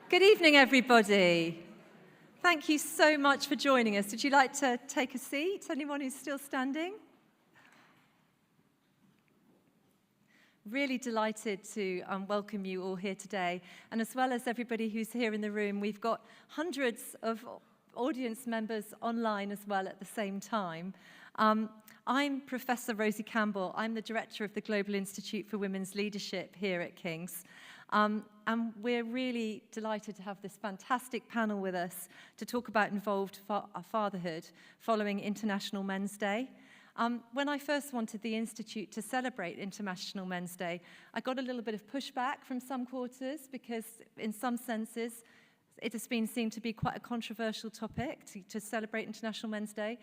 Good evening, everybody. Thank you so much for joining us. Would you like to take a seat? Anyone who's still standing? Really delighted to welcome you all here today. And as well as everybody who's here in the room, we've got hundreds of audience members online as well at the same time. I'm Professor Rosie Campbell. I'm the director of the Global Institute for Women's Leadership here at King's. And we're really delighted to have this fantastic panel with us to talk about involved fatherhood following International Men's Day. When I first wanted the Institute to celebrate International Men's Day, I got a little bit of pushback from some quarters because in some senses it has been seen to be quite a controversial topic to celebrate International Men's Day.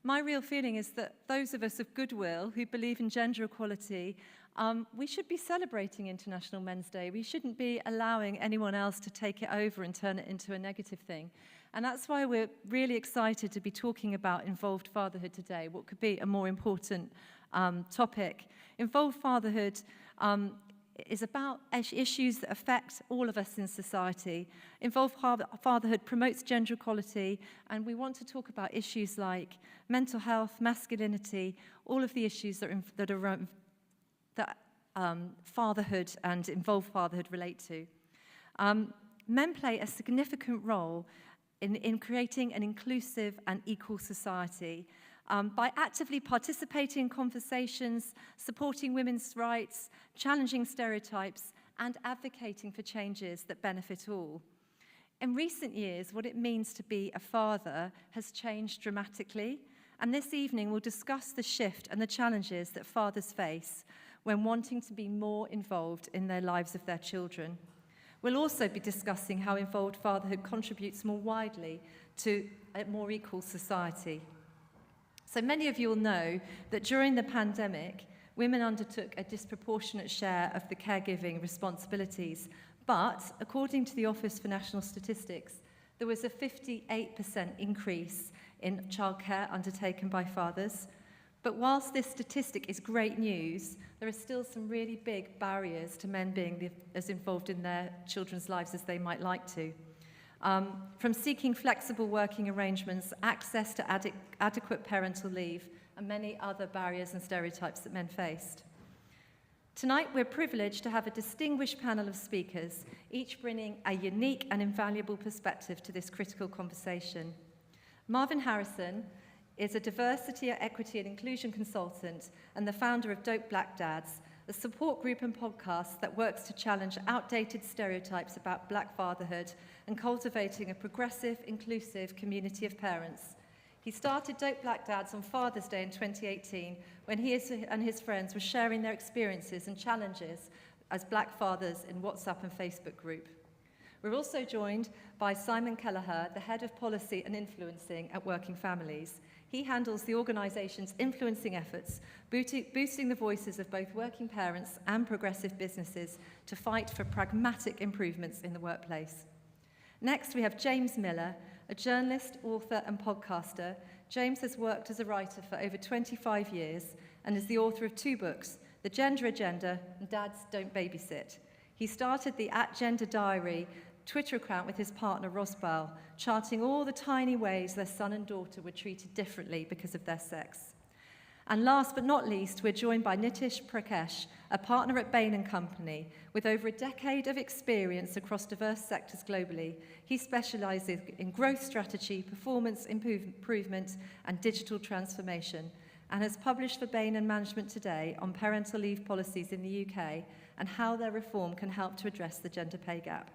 My real feeling is that those of us of goodwill who believe in gender equality, we should be celebrating International Men's Day. We shouldn't be allowing anyone else to take it over and turn it into a negative thing. And that's why we're really excited to be talking about involved fatherhood today, what could be a more important topic. Involved fatherhood is about issues that affect all of us in society. Involved fatherhood promotes gender equality, and we want to talk about issues like mental health, masculinity, all of the issues that fatherhood and involved fatherhood relate to. Men play a significant role in creating an inclusive and equal society by actively participating in conversations, supporting women's rights, challenging stereotypes, and advocating for changes that benefit all. In recent years, what it means to be a father has changed dramatically, and this evening we'll discuss the shift and the challenges that fathers face when wanting to be more involved in the lives of their children. We'll also be discussing how involved fatherhood contributes more widely to a more equal society. So many of you will know that during the pandemic, women undertook a disproportionate share of the caregiving responsibilities, but according to the Office for National Statistics, there was a 58% increase in childcare undertaken by fathers. But whilst this statistic is great news, there are still some really big barriers to men being as involved in their children's lives as they might like to. From seeking flexible working arrangements, access to adequate parental leave, and many other barriers and stereotypes that men faced. Tonight, we're privileged to have a distinguished panel of speakers, each bringing a unique and invaluable perspective to this critical conversation. Marvin Harrison is a diversity, equity and inclusion consultant and the founder of Dope Black Dads, a support group and podcast that works to challenge outdated stereotypes about black fatherhood and cultivating a progressive, inclusive community of parents. He started Dope Black Dads on Father's Day in 2018 when he and his friends were sharing their experiences and challenges as black fathers in WhatsApp and Facebook group. We're also joined by Simon Kelleher, the Head of Policy and Influencing at Working Families. He handles the organisation's influencing efforts, boosting the voices of both working parents and progressive businesses to fight for pragmatic improvements in the workplace. Next, we have James Miller, a journalist, author and podcaster. James has worked as a writer for over 25 years and is the author of 2 books, The Gender Agenda and Dads Don't Babysit. He started the @Gender Diary Twitter account with his partner Rosbal, charting all the tiny ways their son and daughter were treated differently because of their sex. And last but not least, we're joined by Nitish Prakash, a partner at Bain & Company, with over a decade of experience across diverse sectors globally. He specialises in growth strategy, performance improvement, and digital transformation, and has published for Bain & Management Today on parental leave policies in the UK and how their reform can help to address the gender pay gap.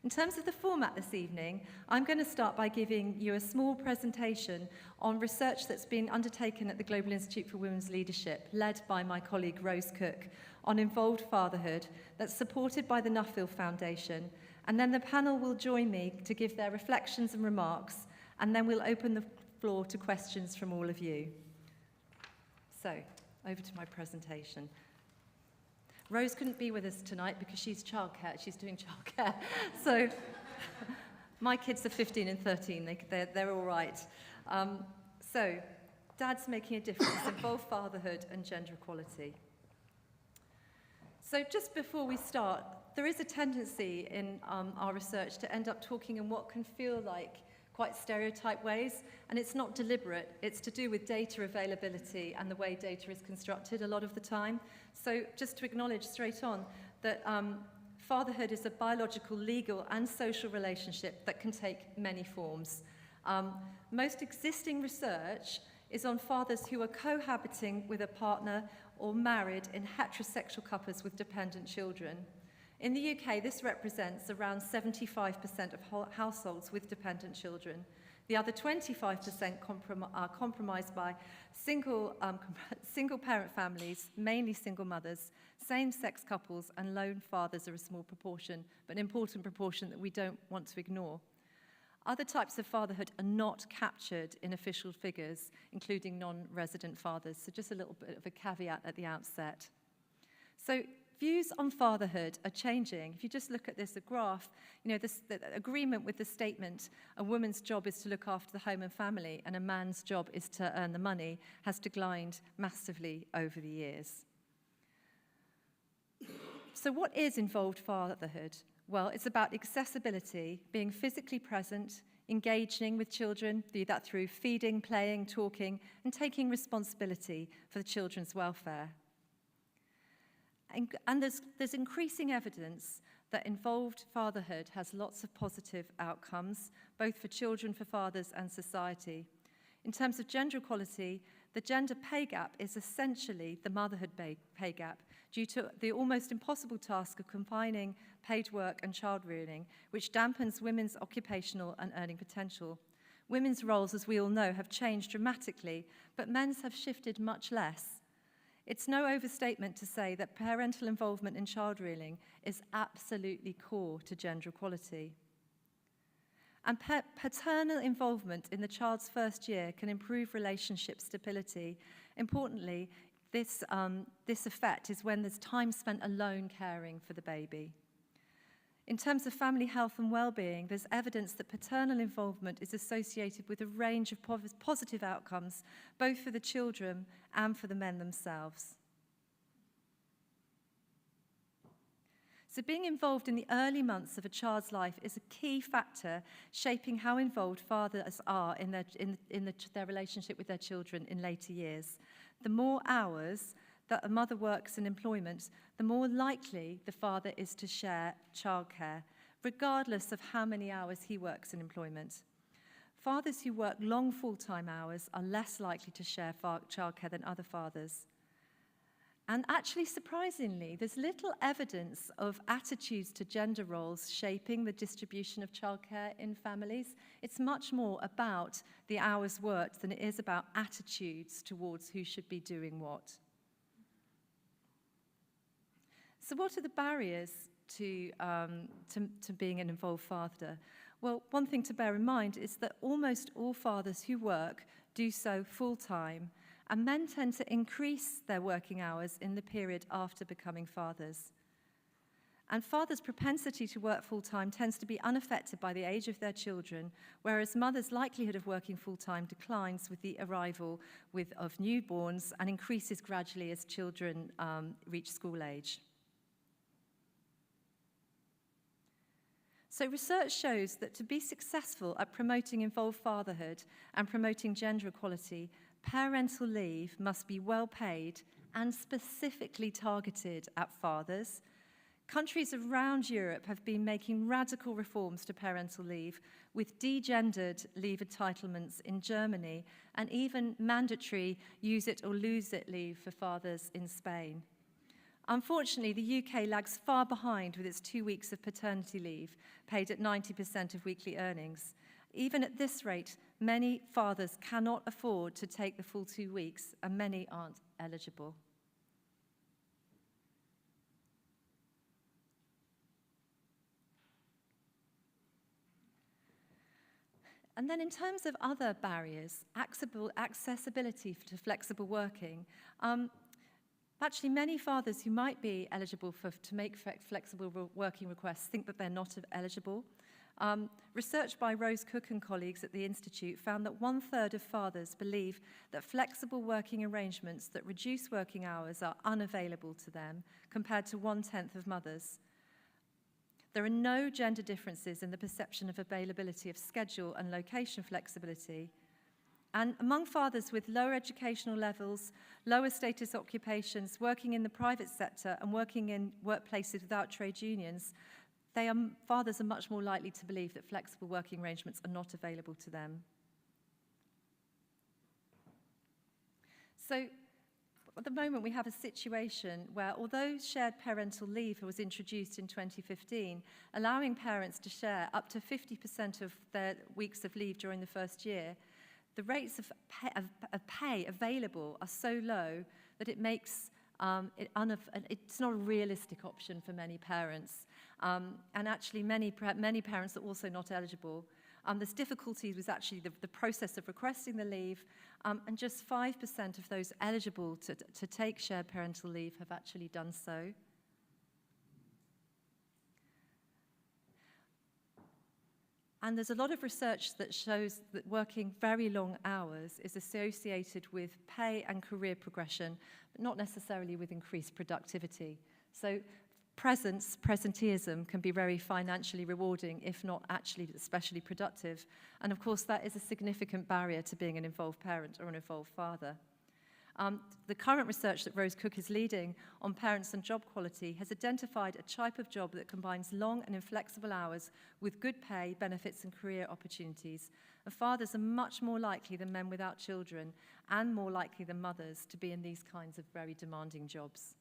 In terms of the format this evening, I'm going to start by giving you a small presentation on research that's been undertaken at the Global Institute for Women's Leadership, led by my colleague Rose Cook, on involved fatherhood, that's supported by the Nuffield Foundation. And then the panel will join me to give their reflections and remarks, and then we'll open the floor to questions from all of you. So, over to my presentation. Rose couldn't be with us tonight because she's doing childcare. So my kids are 15 and 13, they're all right. So Dads Making a Difference, Involved Fatherhood and Gender Equality. So just before we start, there is a tendency in our research to end up talking in what can feel like quite stereotyped ways, and it's not deliberate. It's to do with data availability and the way data is constructed a lot of the time. So just to acknowledge straight on that fatherhood is a biological, legal, and social relationship that can take many forms. Most existing research is on fathers who are cohabiting with a partner or married in heterosexual couples with dependent children. In the UK, this represents around 75% of households with dependent children. The other 25% are compromised by single parent families, mainly single mothers, same-sex couples, and lone fathers are a small proportion, but an important proportion that we don't want to ignore. Other types of fatherhood are not captured in official figures, including non-resident fathers. So just a little bit of a caveat at the outset. So views on fatherhood are changing. If you just look at this graph, the agreement with the statement, a woman's job is to look after the home and family, and a man's job is to earn the money, has declined massively over the years. So what is involved fatherhood? Well, it's about accessibility, being physically present, engaging with children, be that through feeding, playing, talking, and taking responsibility for the children's welfare. And there's increasing evidence that involved fatherhood has lots of positive outcomes, both for children, for fathers, and society. In terms of gender equality, the gender pay gap is essentially the motherhood pay gap due to the almost impossible task of combining paid work and child rearing, which dampens women's occupational and earning potential. Women's roles, as we all know, have changed dramatically, but men's have shifted much less. It's no overstatement to say that parental involvement in child rearing is absolutely core to gender equality. And paternal involvement in the child's first year can improve relationship stability. Importantly, this effect is when there's time spent alone caring for the baby. In terms of family health and well-being, there's evidence that paternal involvement is associated with a range of positive outcomes, both for the children and for the men themselves. So being involved in the early months of a child's life is a key factor shaping how involved fathers are in their relationship with their children in later years. The more hours that a mother works in employment, the more likely the father is to share childcare, regardless of how many hours he works in employment. Fathers who work long full-time hours are less likely to share childcare than other fathers. And actually, surprisingly, there's little evidence of attitudes to gender roles shaping the distribution of childcare in families. It's much more about the hours worked than it is about attitudes towards who should be doing what. So what are the barriers to being an involved father? Well, one thing to bear in mind is that almost all fathers who work do so full-time, and men tend to increase their working hours in the period after becoming fathers. And fathers' propensity to work full-time tends to be unaffected by the age of their children, whereas mothers' likelihood of working full-time declines with the arrival of newborns and increases gradually as children reach school age. So research shows that to be successful at promoting involved fatherhood and promoting gender equality, parental leave must be well paid and specifically targeted at fathers. Countries around Europe have been making radical reforms to parental leave, with degendered leave entitlements in Germany and even mandatory use it or lose it leave for fathers in Spain. Unfortunately, the UK lags far behind with its 2 weeks of paternity leave, paid at 90% of weekly earnings. Even at this rate, many fathers cannot afford to take the full 2 weeks, and many aren't eligible. And then in terms of other barriers, accessibility to flexible working, actually, many fathers who might be eligible to make flexible working requests think that they're not eligible. Research by Rose Cook and colleagues at the Institute found that 1/3 of fathers believe that flexible working arrangements that reduce working hours are unavailable to them, compared to 1/10 of mothers. There are no gender differences in the perception of availability of schedule and location flexibility. And among fathers with lower educational levels, lower status occupations, working in the private sector and working in workplaces without trade unions, fathers are much more likely to believe that flexible working arrangements are not available to them. So at the moment, we have a situation where, although shared parental leave was introduced in 2015, allowing parents to share up to 50% of their weeks of leave during the first year, the rates of pay available are so low that it makes it's not a realistic option for many parents. And actually, many parents are also not eligible. There's difficulties with actually the process of requesting the leave, and just 5% of those eligible to take shared parental leave have actually done so. And there's a lot of research that shows that working very long hours is associated with pay and career progression, but not necessarily with increased productivity. So presenteeism can be very financially rewarding, if not actually especially productive. And of course, that is a significant barrier to being an involved parent or an involved father. The current research that Rose Cook is leading on parents and job quality has identified a type of job that combines long and inflexible hours with good pay, benefits, and career opportunities. And fathers are much more likely than men without children, and more likely than mothers, to be in these kinds of very demanding jobs.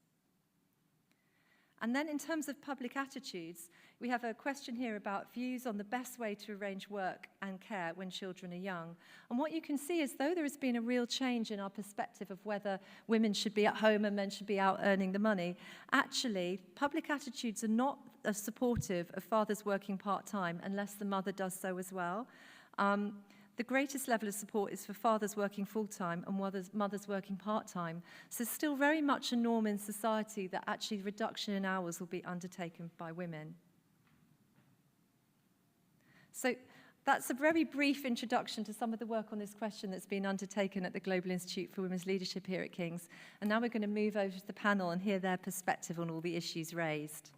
And then in terms of public attitudes, we have a question here about views on the best way to arrange work and care when children are young. And what you can see is, though there has been a real change in our perspective of whether women should be at home and men should be out earning the money, actually, public attitudes are not as supportive of fathers working part-time unless the mother does so as well. The greatest level of support is for fathers working full-time and mothers working part-time. So it's still very much a norm in society that actually reduction in hours will be undertaken by women. So that's a very brief introduction to some of the work on this question that's been undertaken at the Global Institute for Women's Leadership here at King's. And now we're going to move over to the panel and hear their perspective on all the issues raised.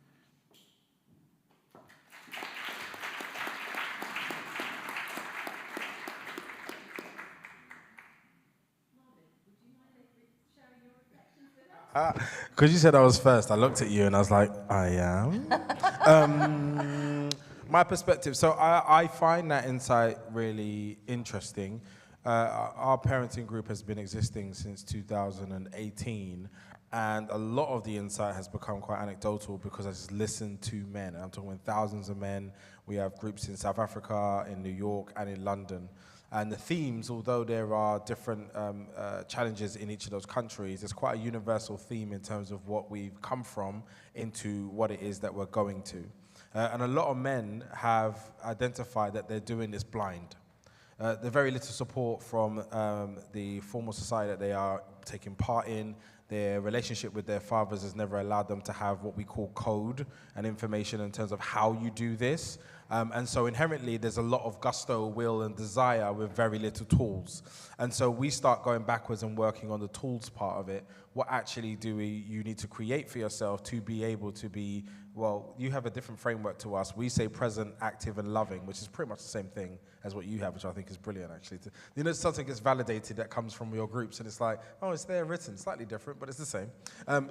Because you said I was first, I looked at you and I was like, I am. My perspective, so I find that insight really interesting. Our parenting group has been existing since 2018, and a lot of the insight has become quite anecdotal because I just listen to men. I'm talking with thousands of men. We have groups in South Africa, in New York, and in London. And the themes, although there are different challenges in each of those countries, there's quite a universal theme in terms of what we've come from into what it is that we're going to. And a lot of men have identified that they're doing this blind. There's very little support from the formal society that they are taking part in. Their relationship with their fathers has never allowed them to have what we call code and information in terms of how you do this. And so inherently, there's a lot of gusto, will, and desire with very little tools. And so we start going backwards and working on the tools part of it. What actually you need to create for yourself to be able to be, well, you have a different framework to us. We say present, active, and loving, which is pretty much the same thing as what you have, which I think is brilliant, actually. You know, something gets validated that comes from your groups, and it's like, oh, it's there written, slightly different, but it's the same.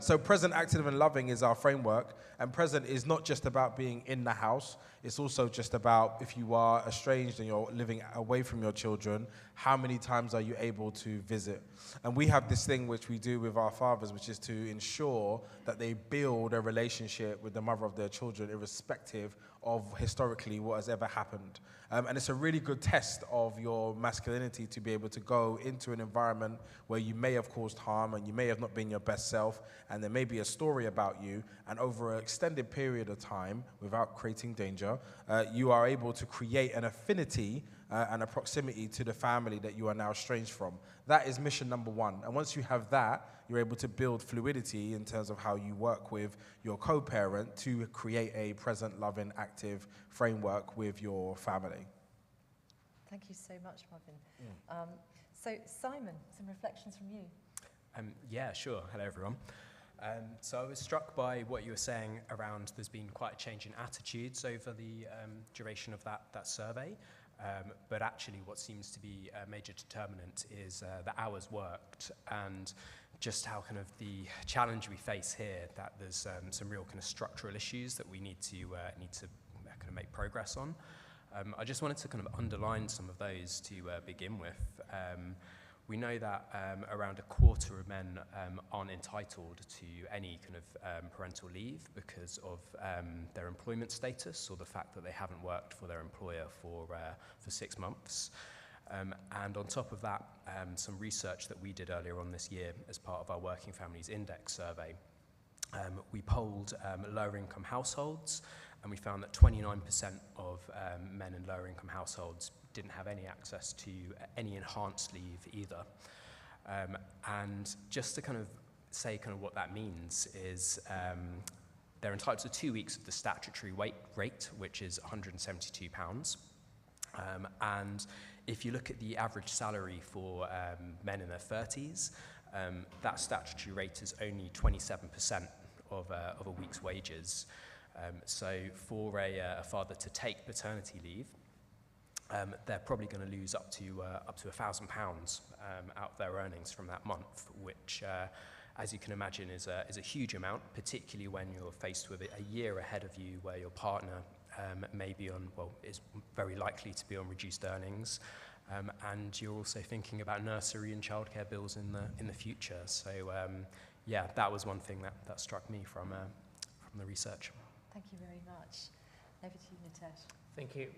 So present, active, and loving is our framework, and present is not just about being in the house. It's also just about if you are estranged and you're living away from your children, how many times are you able to visit? And we have this thing which we do with our fathers, which is to ensure that they build a relationship with the mother of their children, irrespective of historically what has ever happened. And it's a really good test of your masculinity to be able to go into an environment where you may have caused harm and you may have not been your best self, and there may be a story about you, and over an extended period of time, without creating danger, you are able to create an affinity and a proximity to the family that you are now estranged from. That is mission number one. And once you have that, you're able to build fluidity in terms of how you work with your co-parent to create a present, loving, active framework with your family. Thank you so much, Marvin. So Simon, some reflections from you. Yeah, sure. Hello, everyone. So I was struck by what you were saying around there's been quite a change in attitudes over the duration of that survey. But actually what seems to be a major determinant is the hours worked, and just how kind of the challenge we face here, that there's some real kind of structural issues that we need to kind of make progress on. I just wanted to kind of underline some of those to begin with. We know that around a quarter of men aren't entitled to any kind of parental leave because of their employment status or the fact that they haven't worked for their employer for 6 months. And on top of that, some research that we did earlier on this year as part of our Working Families Index survey, we polled lower income households, and we found that 29% of men in lower income households didn't have any access to any enhanced leave either. And just to kind of say kind of what that means is they're entitled to 2 weeks of the statutory rate, which is £172. And if you look at the average salary for men in their 30s, that statutory rate is only 27% of a week's wages. So for a father to take paternity leave, they're probably going to lose up to £1,000 out of their earnings from that month, which, as you can imagine, is a huge amount, particularly when you're faced with a year ahead of you where your partner may be on, well, is very likely to be on reduced earnings, and you're also thinking about nursery and childcare bills in the future. So, yeah, that was one thing that struck me from the research. Thank you very much. Over to you, Nitesh. Thank you.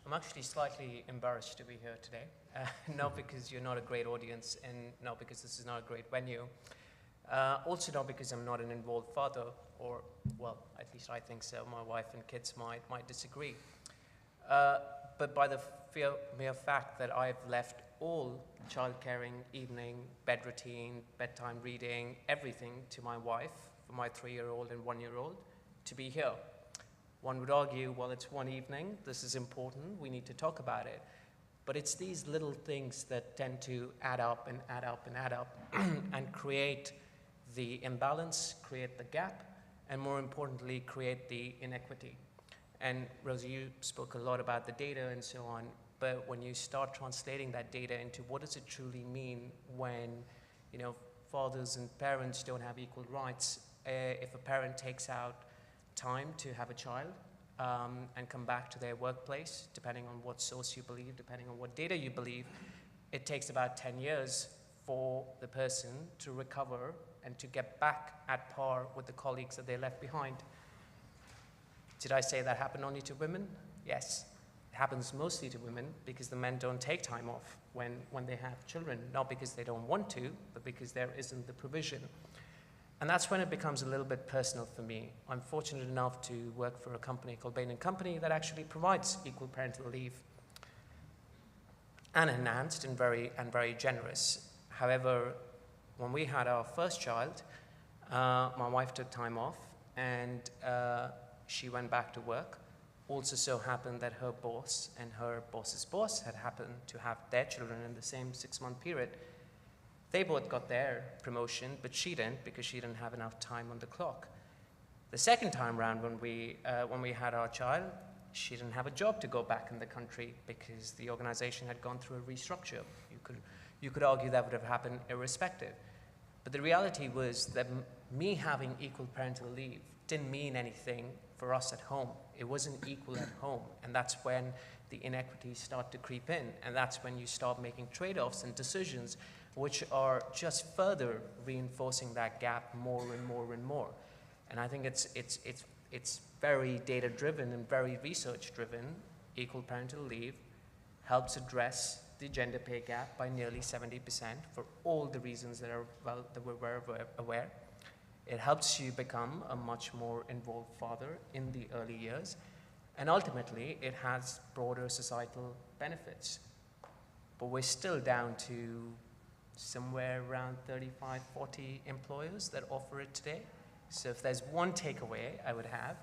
I'm actually slightly embarrassed to be here today, not because you're not a great audience and not because this is not a great venue, also not because I'm not an involved father, or, well, at least I think so. My wife and kids might disagree. But by the mere fact that I've left all childcaring, evening, bed routine, bedtime reading, everything to my wife for my 3-year-old and 1-year-old to be here. One would argue, well, it's one evening, this is important, we need to talk about it. But it's these little things that tend to add up and add up and add up and create the imbalance, create the gap, and more importantly, create the inequity. And Rosie, you spoke a lot about the data and so on, but when you start translating that data into what does it truly mean when, you know, fathers and parents don't have equal rights, if a parent takes out time to have a child and come back to their workplace, depending on what source you believe, depending on what data you believe, it takes about 10 years for the person to recover and to get back at par with the colleagues that they left behind. Did I say that happened only to women? Yes. It happens mostly to women because the men don't take time off when they have children, not because they don't want to, but because there isn't the provision. And that's when it becomes a little bit personal for me. I'm fortunate enough to work for a company called Bain & Company that actually provides equal parental leave, and enhanced and very generous. However, when we had our first child, my wife took time off and she went back to work. Also so happened that her boss and her boss's boss had happened to have their children in the same 6-month period. They both got their promotion, but she didn't because she didn't have enough time on the clock. The second time round when we had our child, she didn't have a job to go back in the country because the organization had gone through a restructure. You could argue that would have happened irrespective. But the reality was that me having equal parental leave didn't mean anything for us at home. It wasn't equal at home, and that's when the inequities start to creep in, and that's when you start making trade-offs and decisions which are just further reinforcing that gap more and more and more. And I think it's very data-driven and very research-driven. Equal parental leave helps address the gender pay gap by nearly 70% for all the reasons that we're aware. It helps you become a much more involved father in the early years, and ultimately it has broader societal benefits. But we're still down to somewhere around 35, 40 employers that offer it today. So if there's one takeaway I would have,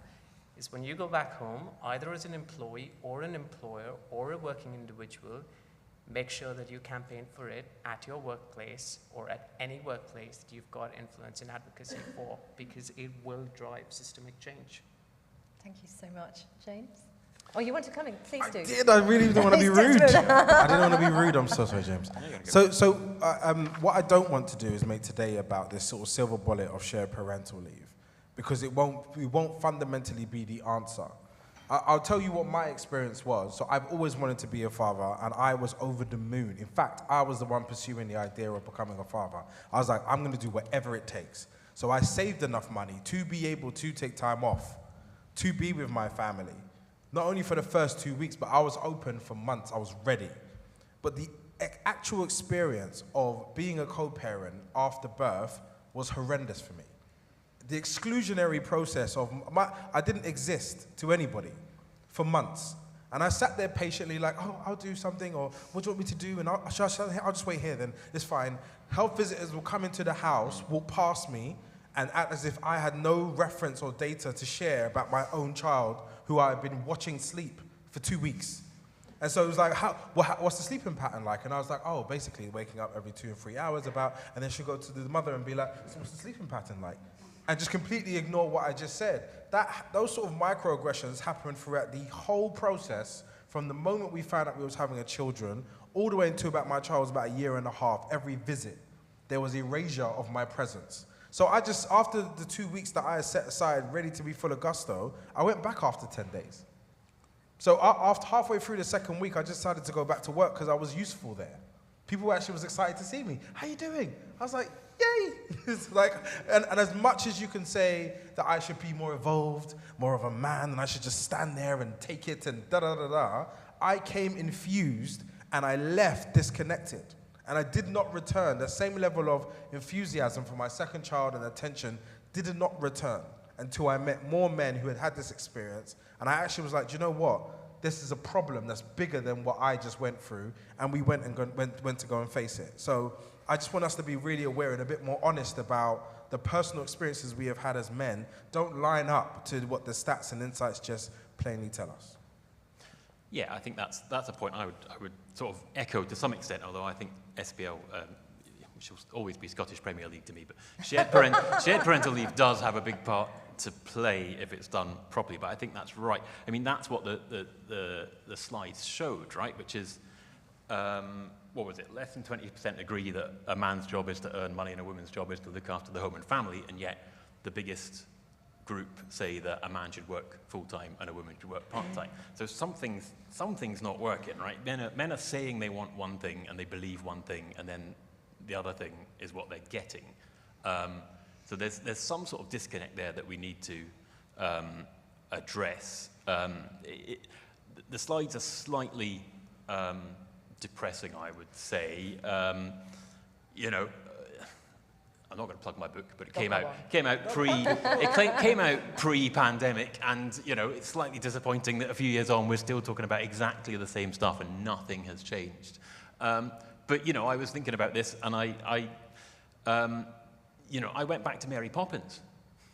is when you go back home, either as an employee or an employer or a working individual, make sure that you campaign for it at your workplace or at any workplace that you've got influence and advocacy for, because it will drive systemic change. Thank you so much. James? Oh, you want to come in? Please do. I really didn't want to be rude. I didn't want to be rude. I'm so sorry, James. So what I don't want to do is make today about this sort of silver bullet of shared parental leave, because it won't fundamentally be the answer. I'll tell you what my experience was. So I've always wanted to be a father, and I was over the moon. In fact, I was the one pursuing the idea of becoming a father. I was like, I'm going to do whatever it takes. So I saved enough money to be able to take time off, to be with my family. Not only for the first 2 weeks, but I was open for months. I was ready. But the actual experience of being a co-parent after birth was horrendous for me. The exclusionary process of I didn't exist to anybody for months. And I sat there patiently like, oh, I'll do something, or what do you want me to do? And I'll just wait here then, it's fine. Health visitors will come into the house, walk past me, and act as if I had no reference or data to share about my own child who I had been watching sleep for 2 weeks. And so it was like, what's the sleeping pattern like? And I was like, oh, basically waking up every 2 or 3 hours and then she'll go to the mother and be like, so what's the sleeping pattern like? And just completely ignore what I just said. Those sort of microaggressions happened throughout the whole process, from the moment we found out we was having a children, all the way until about my child was about 1.5 years. Every visit, there was erasure of my presence. So after the 2 weeks that I had set aside, ready to be full of gusto, I went back after 10 days. So after halfway through the second week, I just decided to go back to work because I was useful there. People actually was excited to see me. How you doing? I was like, yay! It's like, and as much as you can say that I should be more evolved, more of a man, and I should just stand there and take it and da-da-da-da, I came infused and I left disconnected. And I did not return. The same level of enthusiasm for my second child and attention did not return until I met more men who had had this experience. And I actually was like, do you know what? This is a problem that's bigger than what I just went through. And we went to go and face it. So I just want us to be really aware and a bit more honest about the personal experiences we have had as men. Don't line up to what the stats and insights just plainly tell us. Yeah, I think that's a point I would sort of echo to some extent, although I think SPL, which will always be Scottish Premier League to me, but shared parental leave does have a big part to play if it's done properly. But I think that's right. I mean, that's what the slides showed, right? Which is, what was it? Less than 20% agree that a man's job is to earn money and a woman's job is to look after the home and family, and yet the biggest group say that a man should work full-time and a woman should work part-time. So something's not working, right? Men are saying they want one thing and they believe one thing, and then the other thing is what they're getting. So there's some sort of disconnect there that we need to address. The slides are slightly depressing, I would say. You know, I'm not going to plug my book, but it came out pre-pandemic, and you know, it's slightly disappointing that a few years on we're still talking about exactly the same stuff and nothing has changed. But you know, I was thinking about this, and I went back to Mary Poppins.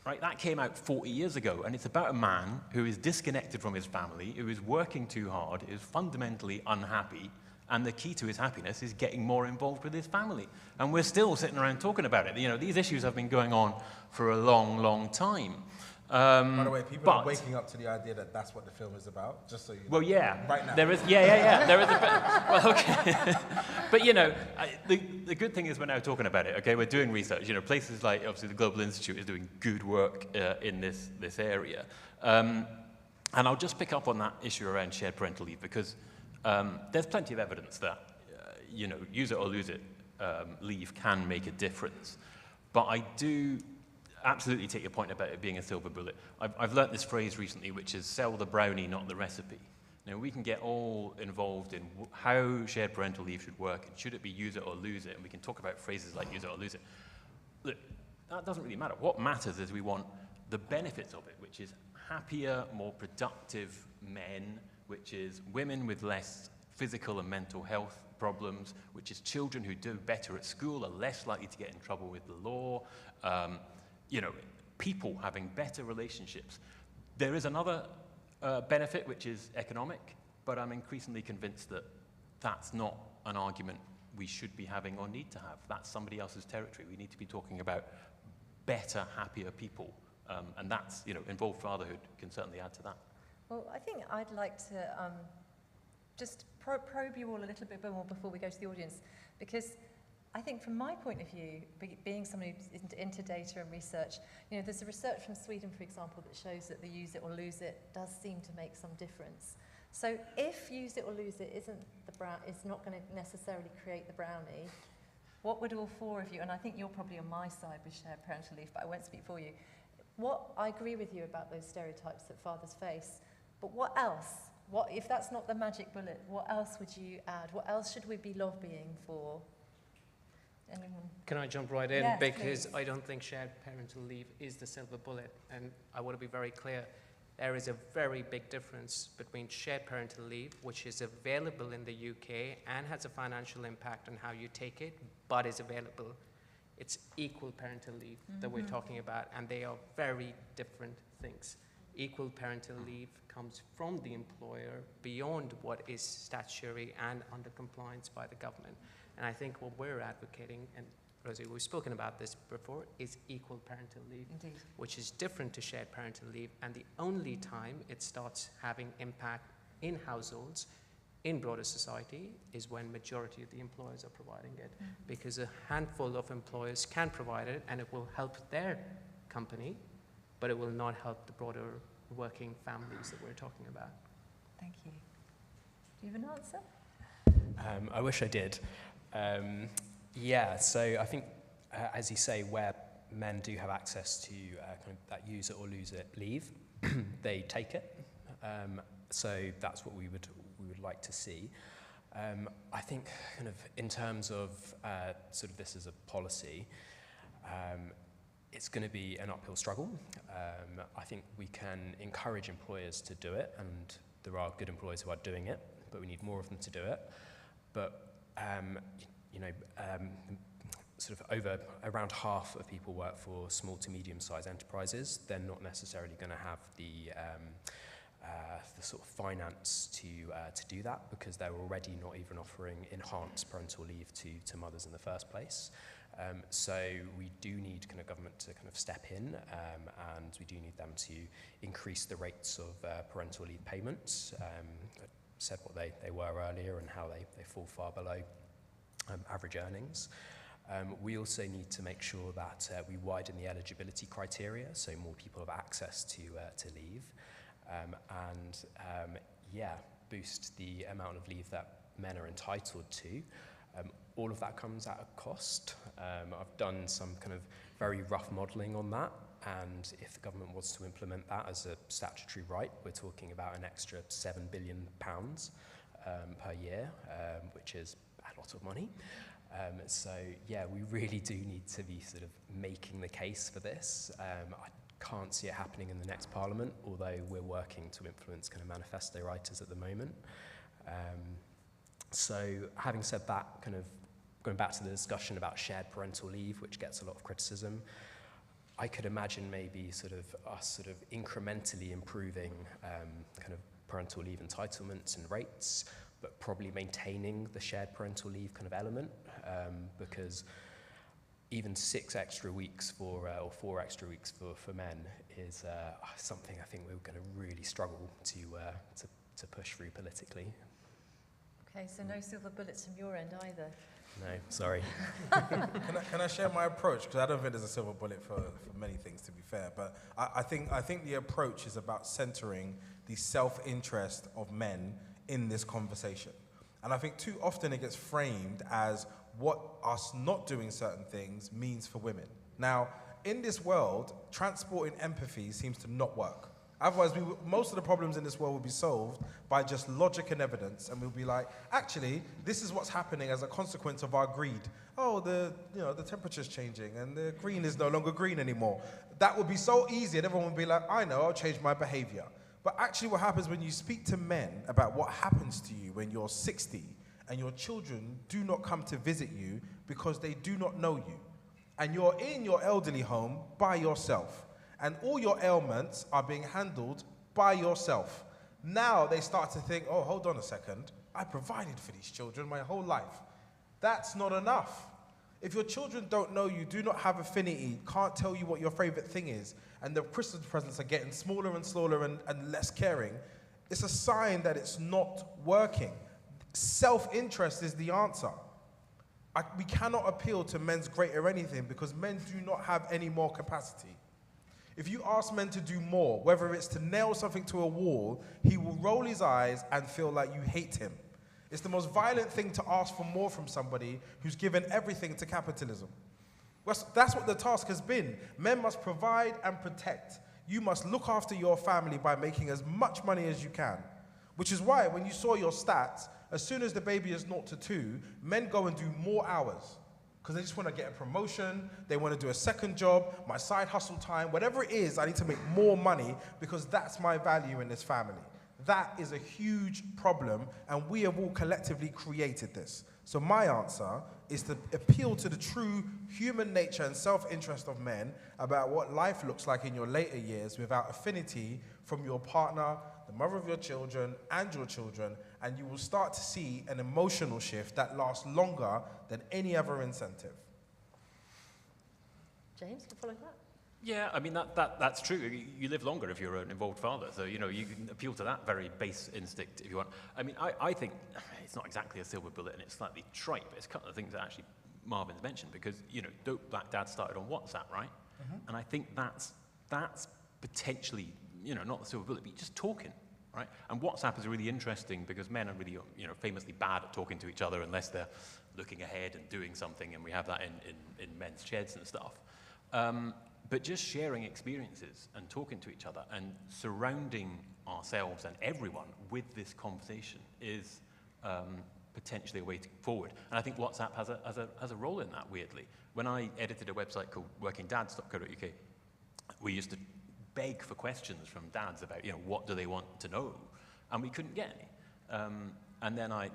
Right, that came out 40 years ago, and it's about a man who is disconnected from his family, who is working too hard, is fundamentally unhappy, and the key to his happiness is getting more involved with his family. And we're still sitting around talking about it. You know, these issues have been going on for a long, long time. By the way, people are waking up to the idea that that's what the film is about, just so you know. Well, yeah. Right now. There is, there is a bit, well, okay. But, you know, the good thing is we're now talking about it, okay? We're doing research. You know, places like, obviously, the Global Institute is doing good work in this area. And I'll just pick up on that issue around shared parental leave, because there's plenty of evidence that, you know, use it or lose it leave can make a difference. But I do absolutely take your point about it being a silver bullet. I've learnt this phrase recently, which is sell the brownie, not the recipe. You know, we can get all involved in how shared parental leave should work, and should it be use it or lose it, and we can talk about phrases like use it or lose it. Look, that doesn't really matter. What matters is we want the benefits of it, which is happier, more productive men, which is women with less physical and mental health problems, which is children who do better at school are less likely to get in trouble with the law, you know, people having better relationships. There is another benefit, which is economic, but I'm increasingly convinced that that's not an argument we should be having or need to have. That's somebody else's territory. We need to be talking about better, happier people. And that's, involved fatherhood can certainly add to that. Well, I think I'd like to just probe you all a little bit more before we go to the audience, because I think from my point of view, being somebody who's into data and research, there's a research from Sweden, for example, that shows that the use it or lose it does seem to make some difference. So if use it or lose it is not going to necessarily create the brownie, what would all four of you, and I think you're probably on my side with shared parental leave, but I won't speak for you. I agree with you about those stereotypes that fathers face, but what else? If that's not the magic bullet, what else would you add? What else should we be lobbying for? Anyone? Can I jump right in? Yes, because please. I don't think shared parental leave is the silver bullet. And I want to be very clear. There is a very big difference between shared parental leave, which is available in the UK and has a financial impact on how you take it, but is available. It's equal parental leave that we're talking about, and they are very different things. Equal parental leave comes from the employer beyond what is statutory and under compliance by the government. And I think what we're advocating, and Rosie, we've spoken about this before, is equal parental leave, Indeed. which is different to shared parental leave. And the only time it starts having impact in households, in broader society, is when majority of the employers are providing it. Because a handful of employers can provide it, and it will help their company, but it will not help the broader working families that we're talking about. Thank you. Do you have an answer? I wish I did. So I think, as you say, where men do have access to kind of that use it or lose it leave, they take it. So that's what we would like to see. I think kind of in terms of sort of this as a policy, it's going to be an uphill struggle. I think we can encourage employers to do it, and there are good employers who are doing it, but we need more of them to do it. But sort of around half of people work for small to medium-sized enterprises. They're not necessarily going to have the sort of finance to do that, because they're already not even offering enhanced parental leave to mothers in the first place. So we do need kind of government to kind of step in, and we do need them to increase the rates of parental leave payments. I said what they were earlier and how they fall far below average earnings. We also need to make sure that we widen the eligibility criteria, so more people have access to leave, and boost the amount of leave that men are entitled to. All of that comes at a cost. I've done some kind of very rough modelling on that, and if the government wants to implement that as a statutory right, we're talking about an extra £7 billion per year, which is a lot of money. We really do need to be sort of making the case for this. I can't see it happening in the next Parliament, although we're working to influence kind of manifesto writers at the moment. So having said that, kind of going back to the discussion about shared parental leave, which gets a lot of criticism, I could imagine maybe sort of us sort of incrementally improving kind of parental leave entitlements and rates, but probably maintaining the shared parental leave kind of element, because even 6 extra weeks or 4 extra weeks for men is something I think we're going to really struggle to push through politically. Okay, so no silver bullets from your end either. No, sorry. Can I share my approach? Because I don't think there's a silver bullet for many things, to be fair. But I think the approach is about centering the self-interest of men in this conversation. And I think too often it gets framed as what us not doing certain things means for women. Now, in this world, transporting empathy seems to not work. Otherwise, most of the problems in this world will be solved by just logic and evidence, and we'll be like, actually, this is what's happening as a consequence of our greed. Oh, the temperature's changing, and the green is no longer green anymore. That would be so easy, and everyone would be like, I know, I'll change my behavior. But actually what happens when you speak to men about what happens to you when you're 60 and your children do not come to visit you because they do not know you, and you're in your elderly home by yourself, and all your ailments are being handled by yourself. Now they start to think, oh, hold on a second, I provided for these children my whole life. That's not enough. If your children don't know you, do not have affinity, can't tell you what your favorite thing is, and the Christmas presents are getting smaller and smaller and less caring, it's a sign that it's not working. Self-interest is the answer. We cannot appeal to men's greater anything because men do not have any more capacity. If you ask men to do more, whether it's to nail something to a wall, he will roll his eyes and feel like you hate him. It's the most violent thing to ask for more from somebody who's given everything to capitalism. That's what the task has been. Men must provide and protect. You must look after your family by making as much money as you can. Which is why when you saw your stats, as soon as the baby is 0 to 2, men go and do more hours. Because they just want to get a promotion, they want to do a second job, my side hustle time, whatever it is, I need to make more money because that's my value in this family. That is a huge problem, and we have all collectively created this. So my answer is to appeal to the true human nature and self-interest of men about what life looks like in your later years without affinity from your partner, the mother of your children, and your children, and you will start to see an emotional shift that lasts longer than any other incentive. James, can you follow that? Yeah, I mean, that's true. You live longer if you're an involved father. So, you know, you can appeal to that very base instinct if you want. I mean, I think it's not exactly a silver bullet and it's slightly trite, but it's a couple of things that actually Marvin's mentioned because, you know, Dope Black Dad started on WhatsApp, right? Mm-hmm. And I think that's potentially, you know, not the silver bullet, but just talking, right? And WhatsApp is really interesting because men are really, you know, famously bad at talking to each other unless they're looking ahead and doing something, and we have that in men's sheds and stuff. But just sharing experiences and talking to each other and surrounding ourselves and everyone with this conversation is potentially a way forward. And I think WhatsApp has a role in that, weirdly. When I edited a website called workingdads.co.uk, we used to beg for questions from dads about, you know, what do they want to know? And we couldn't get any. And then I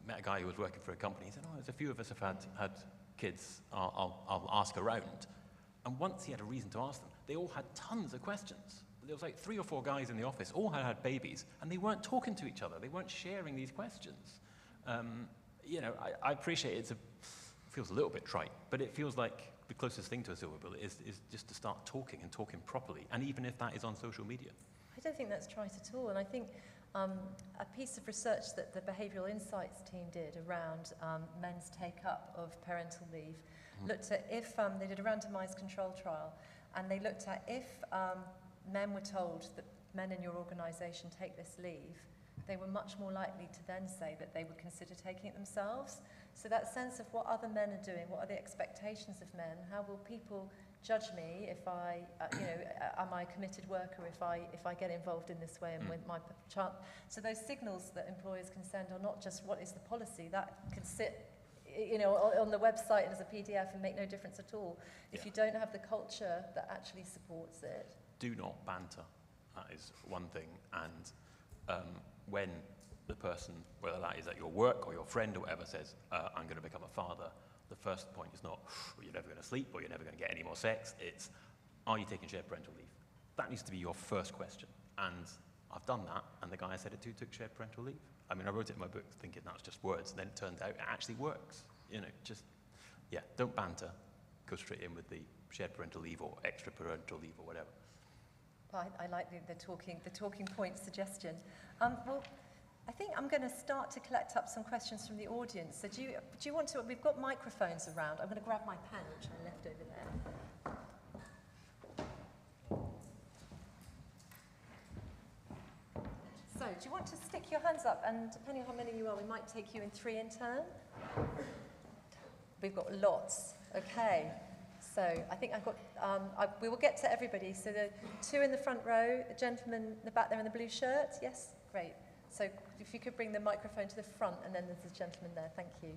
met a guy who was working for a company. He said, oh, there's a few of us have had kids. I'll ask around. And once he had a reason to ask them, they all had tons of questions. There was like 3 or 4 guys in the office, all had babies, and they weren't talking to each other. They weren't sharing these questions. You know, I appreciate it feels a little bit trite, but it feels like the closest thing to a silver bullet is just to start talking and talking properly, and even if that is on social media. I don't think that's trite at all, and I think a piece of research that the Behavioural Insights team did around men's take-up of parental leave looked at if they did a randomised control trial, and they looked at if men were told that men in your organisation take this leave, they were much more likely to then say that they would consider taking it themselves. So that sense of what other men are doing, what are the expectations of men, how will people judge me if I, you know, am I a committed worker if I get involved in this way and with my child. So those signals that employers can send are not just what is the policy, that can sit, you know, on the website as a PDF and make no difference at all if you don't have the culture that actually supports it. Do not banter. That is one thing. And when the person, whether that is at your work or your friend or whatever, says, I'm going to become a father, the first point is not, well, you're never going to sleep or you're never going to get any more sex. It's, are you taking shared parental leave? That needs to be your first question. And I've done that, and the guy I said it to took shared parental leave. I mean, I wrote it in my book thinking that was just words, and then it turned out it actually works. You know, just, yeah, don't banter. Go straight in with the shared parental leave or extra parental leave or whatever. Well, I like the talking point suggestion. Well, I think I'm going to start to collect up some questions from the audience. So do you want to, we've got microphones around. I'm going to grab my pen, which I left over there. So do you want to stick your hands up? And depending on how many you are, we might take you in 3 in turn. We've got lots. Okay. So I think I've got, we will get to everybody. So the 2 in the front row, the gentleman in the back there in the blue shirt. Yes? Great. So if you could bring the microphone to the front, and then there's a gentleman there. Thank you.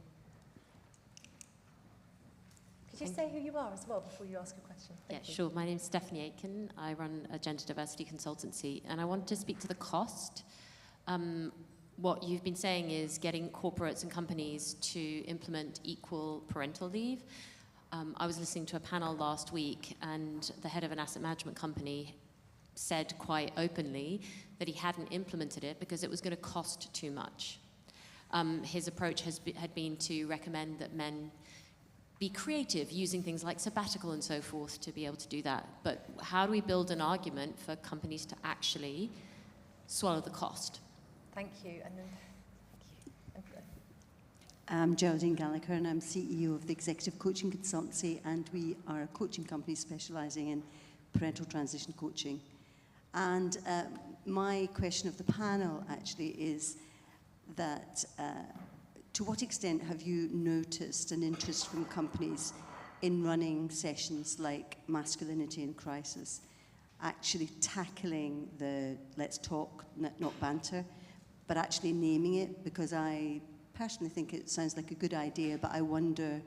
Could you say who you are as well before you ask a question? Thank you. Sure. My name's Stephanie Aiken. I run a gender diversity consultancy, and I want to speak to the cost. What you've been saying is getting corporates and companies to implement equal parental leave. I was listening to a panel last week, and the head of an asset management company said quite openly that he hadn't implemented it because it was going to cost too much. his approach had been to recommend that men be creative, using things like sabbatical and so forth to be able to do that. But how do we build an argument for companies to actually swallow the cost? Thank you. And then, I'm Geraldine Gallagher, and I'm CEO of the Executive Coaching Consultancy, and we are a coaching company specialising in parental transition coaching. And my question of the panel actually is that to what extent have you noticed an interest from companies in running sessions like Masculinity in Crisis, actually tackling the let's talk, not banter, but actually naming it? Because I personally think it sounds like a good idea, but I wonder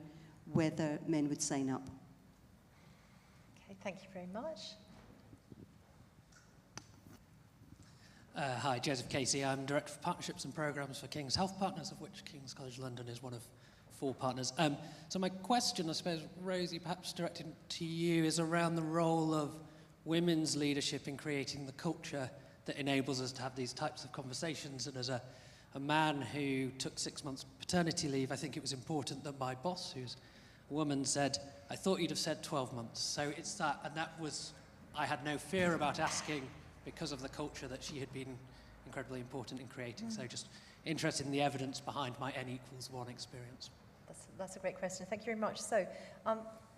whether men would sign up. okay, thank you very much. Hi, Joseph Casey. I'm Director of Partnerships and Programmes for King's Health Partners, of which King's College London is one of 4 partners. So my question, I suppose, Rosie, perhaps directed to you, is around the role of women's leadership in creating the culture that enables us to have these types of conversations. And as a man who took 6 months paternity leave, I think it was important that my boss, who's a woman, said, I thought you'd have said 12 months. So it's that, and that was, I had no fear about asking, because of the culture that she had been incredibly important in creating. So just interested in the evidence behind my N=1 experience. That's a great question. Thank you very much. So,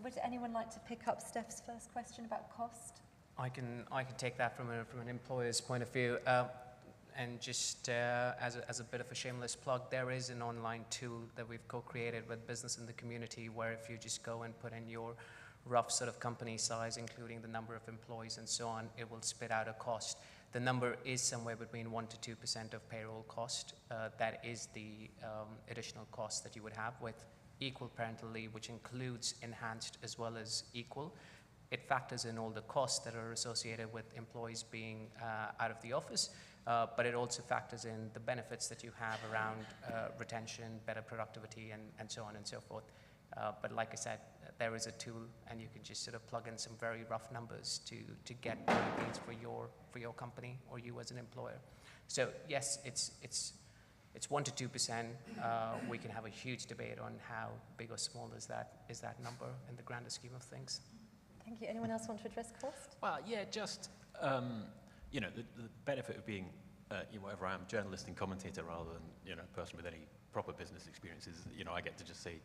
would anyone like to pick up Steph's first question about cost? I can take that from an employer's point of view. And just as a bit of a shameless plug, there is an online tool that we've co-created with Business in the Community, where if you just go and put in your rough sort of company size, including the number of employees and so on, it will spit out a cost. The number is somewhere between 1% to 2% of payroll cost. That is the additional cost that you would have with equal parental leave, which includes enhanced as well as equal. It factors in all the costs that are associated with employees being out of the office, but it also factors in the benefits that you have around retention, better productivity, and so on and so forth. But like I said, there is a tool, and you can just sort of plug in some very rough numbers to get what it means for your company or you as an employer. So yes, it's 1% to 2%. We can have a huge debate on how big or small is that number in the grander scheme of things. Thank you. Anyone else want to address cost? Well, yeah, just, the benefit of being, whatever I am, journalist and commentator rather than, a person with any proper business experiences, I get to just say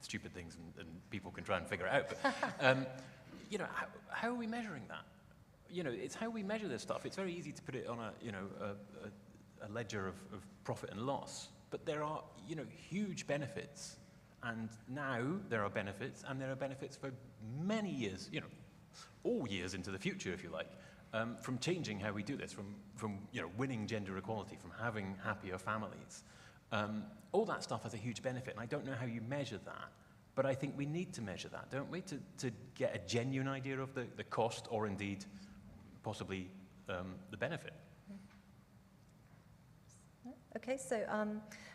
stupid things and people can try and figure it out. But, how are we measuring that? It's how we measure this stuff. It's very easy to put it on a ledger of profit and loss, but there are, huge benefits. And now there are benefits, and there are benefits for many years, all years into the future, if you like, from changing how we do this, from winning gender equality, from having happier families. All that stuff has a huge benefit, and I don't know how you measure that, but I think we need to measure that, don't we, to get a genuine idea of the cost, or indeed, possibly, the benefit. Okay, so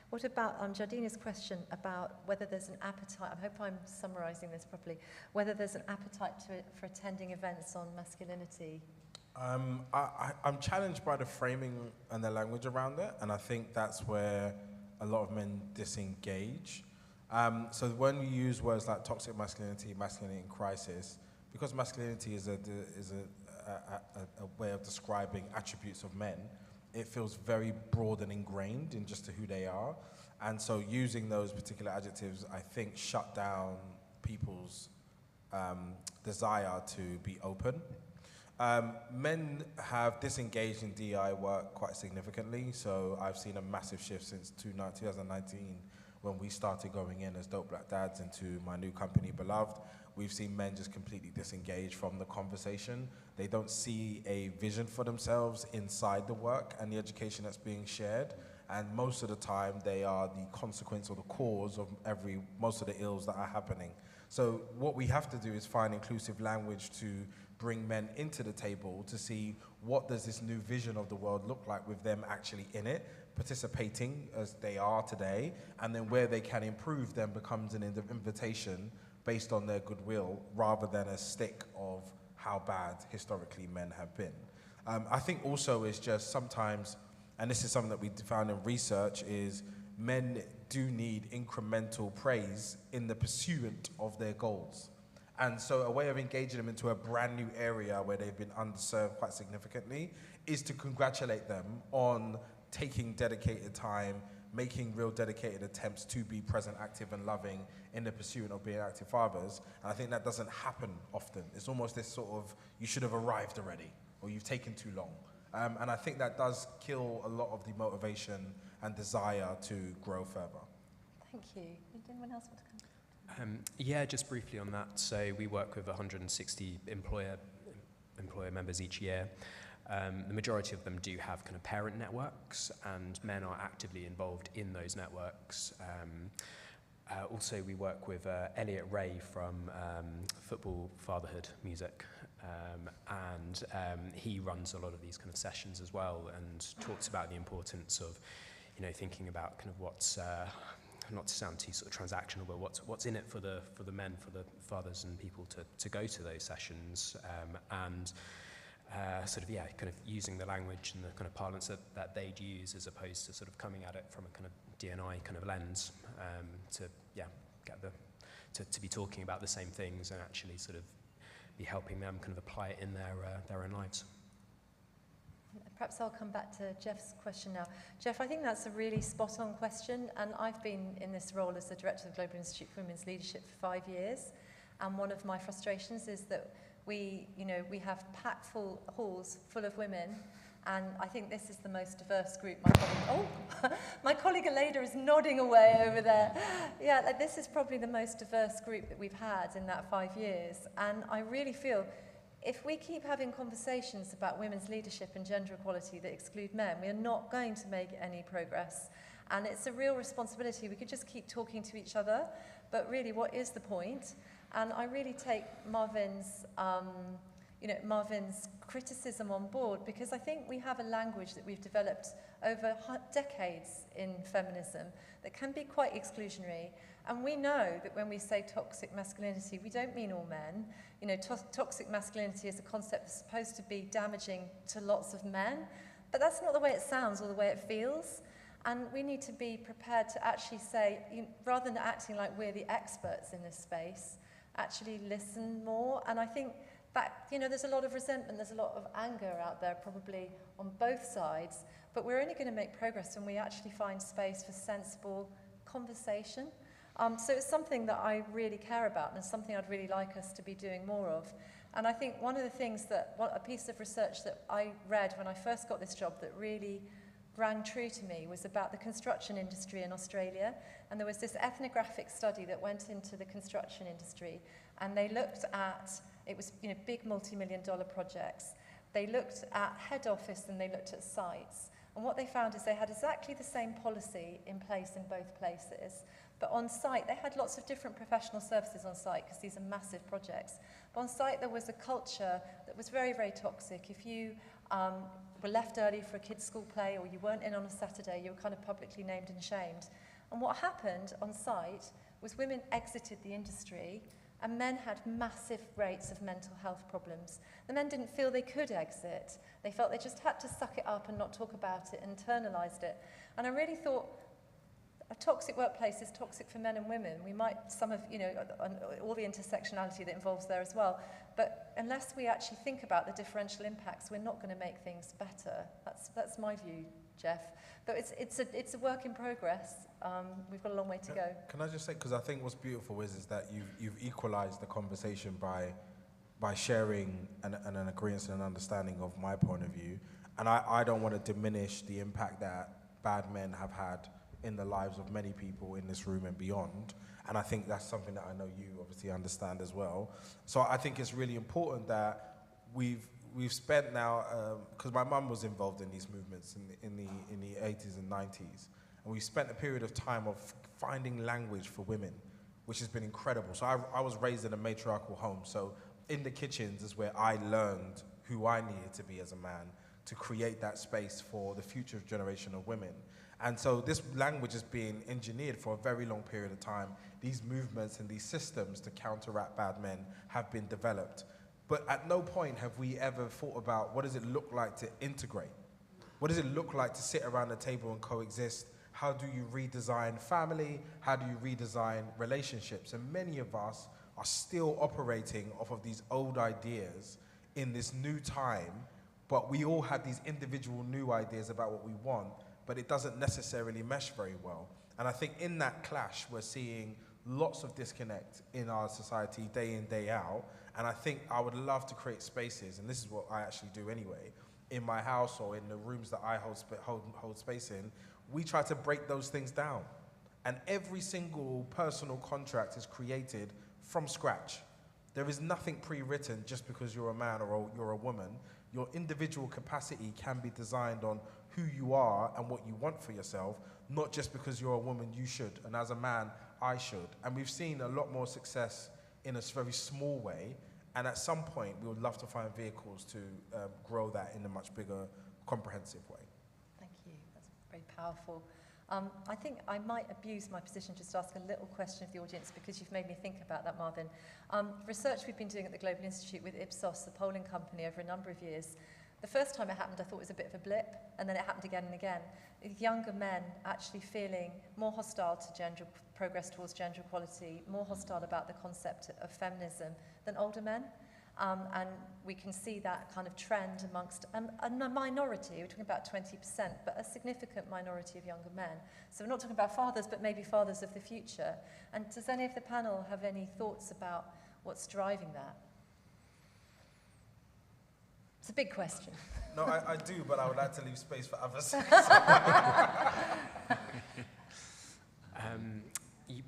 what about Jardina's question about whether there's an appetite, I hope I'm summarising this properly, whether there's an appetite for attending events on masculinity? I'm challenged by the framing and the language around it, and I think that's where a lot of men disengage. So when we use words like toxic masculinity, masculinity in crisis, because masculinity is a way of describing attributes of men, it feels very broad and ingrained in just who they are. And so using those particular adjectives, I think, shut down people's desire to be open. Men have disengaged in DEI work quite significantly. So I've seen a massive shift since 2019 when we started going in as Dope Black Dads into my new company, Beloved. We've seen men just completely disengage from the conversation. They don't see a vision for themselves inside the work and the education that's being shared. And most of the time, they are the consequence or the cause of most of the ills that are happening. So what we have to do is find inclusive language to bring men into the table to see what does this new vision of the world look like with them actually in it, participating as they are today, and then where they can improve then becomes an invitation based on their goodwill rather than a stick of how bad historically men have been. I think also it's just sometimes, and this is something that we found in research, is men do need incremental praise in the pursuit of their goals. And so a way of engaging them into a brand new area where they've been underserved quite significantly is to congratulate them on taking dedicated time, making real dedicated attempts to be present, active, and loving in the pursuit of being active fathers. And I think that doesn't happen often. It's almost this sort of, you should have arrived already, or you've taken too long. And I think that does kill a lot of the motivation and desire to grow further. Thank you. Did anyone else want to come? Yeah, just briefly on that. So we work with 160 employer members each year. The majority of them do have kind of parent networks, and men are actively involved in those networks. Also, we work with Elliot Ray from Football Fatherhood Music, and he runs a lot of these kind of sessions as well, and talks about the importance of, you know, thinking about kind of what's not to sound too sort of transactional, but what's in it for the men, for the fathers and people to go to those sessions, and sort of, yeah, kind of using the language and the kind of parlance that they'd use, as opposed to sort of coming at it from a kind of D&I kind of lens, to, yeah, get to be talking about the same things and actually sort of be helping them kind of apply it in their own lives. Perhaps I'll come back to Jeff's question now. Jeff, I think that's a really spot-on question, and I've been in this role as the Director of the Global Institute for Women's Leadership for 5 years, and one of my frustrations is that we have packed full halls full of women, and I think this is the most diverse group. My colleague Aleda is nodding away over there. Yeah, like, this is probably the most diverse group that we've had in that 5 years, and I really feel if we keep having conversations about women's leadership and gender equality that exclude men, we are not going to make any progress. And it's a real responsibility. We could just keep talking to each other, but really, what is the point? And I really take Marvin's criticism on board, because I think we have a language that we've developed over decades in feminism that can be quite exclusionary. And we know that when we say toxic masculinity, we don't mean all men. You know, toxic masculinity is a concept that's supposed to be damaging to lots of men, but that's not the way it sounds or the way it feels. And we need to be prepared to actually say, rather than acting like we're the experts in this space, actually listen more. And I think that, there's a lot of resentment, there's a lot of anger out there, probably on both sides, but we're only going to make progress when we actually find space for sensible conversation. So it's something that I really care about, and something I'd really like us to be doing more of. And I think one of the things a piece of research that I read when I first got this job that really rang true to me was about the construction industry in Australia. And there was this ethnographic study that went into the construction industry, and they looked at, it was big multi-million-dollar projects. They looked at head office and they looked at sites. And what they found is they had exactly the same policy in place in both places. But on site, they had lots of different professional services on site, because these are massive projects. But on site, there was a culture that was very, very toxic. If you were left early for a kid's school play, or you weren't in on a Saturday, you were kind of publicly named and shamed. And what happened on site was women exited the industry, and men had massive rates of mental health problems. The men didn't feel they could exit. They felt they just had to suck it up and not talk about it, internalized it. And I really thought, a toxic workplace is toxic for men and women. We might, all the intersectionality that involves there as well. But unless we actually think about the differential impacts, we're not going to make things better. That's my view, Jeff. But it's a work in progress. We've got a long way to go. Can I just say, because I think what's beautiful is that you've equalized the conversation by sharing an agreement and an understanding of my point of view. And I don't want to diminish the impact that bad men have had in the lives of many people in this room and beyond. And I think that's something that I know you obviously understand as well. So I think it's really important that we've spent now, because my mum was involved in these movements in the 80s and 90s, and we spent a period of time of finding language for women, which has been incredible. So I was raised in a matriarchal home, so in the kitchens is where I learned who I needed to be as a man to create that space for the future generation of women. And so this language is being engineered for a very long period of time. These movements and these systems to counteract bad men have been developed. But at no point have we ever thought about what does it look like to integrate? What does it look like to sit around the table and coexist How do you redesign family? How do you redesign relationships? And many of us are still operating off of these old ideas in this new time, but we all have these individual new ideas about what we want, but it doesn't necessarily mesh very well. And I think in that clash, we're seeing lots of disconnect in our society day in, day out. And I think I would love to create spaces, and this is what I actually do anyway, in my house or in the rooms that I hold space in. We try to break those things down. And every single personal contract is created from scratch. There is nothing pre-written just because you're a man or you're a woman. Your individual capacity can be designed on who you are and what you want for yourself, not just because you're a woman, you should. And as a man, I should. And we've seen a lot more success in a very small way. And at some point, we would love to find vehicles to grow that in a much bigger, comprehensive way. Thank you. That's very powerful. I think I might abuse my position just to ask a little question of the audience because you've made me think about that, Marvin. Research we've been doing at the Global Institute with Ipsos, the polling company, over a number of years. The first time it happened, I thought it was a bit of a blip, and then it happened again and again. Younger men actually feeling more hostile to progress towards gender equality, more hostile about the concept of feminism than older men. And we can see that kind of trend amongst a minority, we're talking about 20%, but a significant minority of younger men. So we're not talking about fathers, but maybe fathers of the future. And does any of the panel have any thoughts about what's driving that? It's a big question. No, I do, but I would like to leave space for others.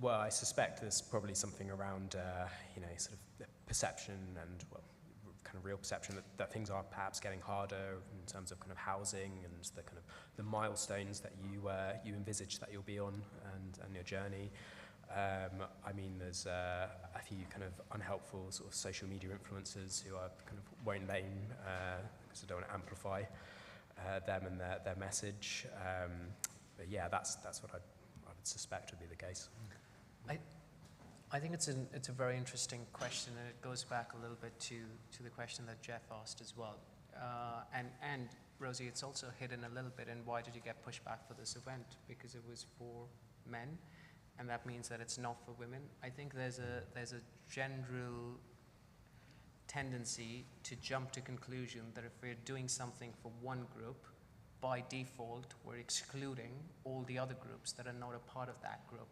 Well, I suspect there's probably something around, sort of the perception and, well, kind of real perception that things are perhaps getting harder in terms of kind of housing and the kind of the milestones that you envisage that you'll be on and your journey. I mean, there's a few kind of unhelpful sort of social media influencers who are kind of won't name because I don't want to amplify them and their message. But yeah, that's what I would suspect would be the case. I think it's a very interesting question, and it goes back a little bit to the question that Jeff asked as well. And Rosie, it's also hidden a little bit in why did you get pushback for this event? Because it was for men, and that means that it's not for women. I think there's a general tendency to jump to conclusion that if we're doing something for one group, by default, we're excluding all the other groups that are not a part of that group.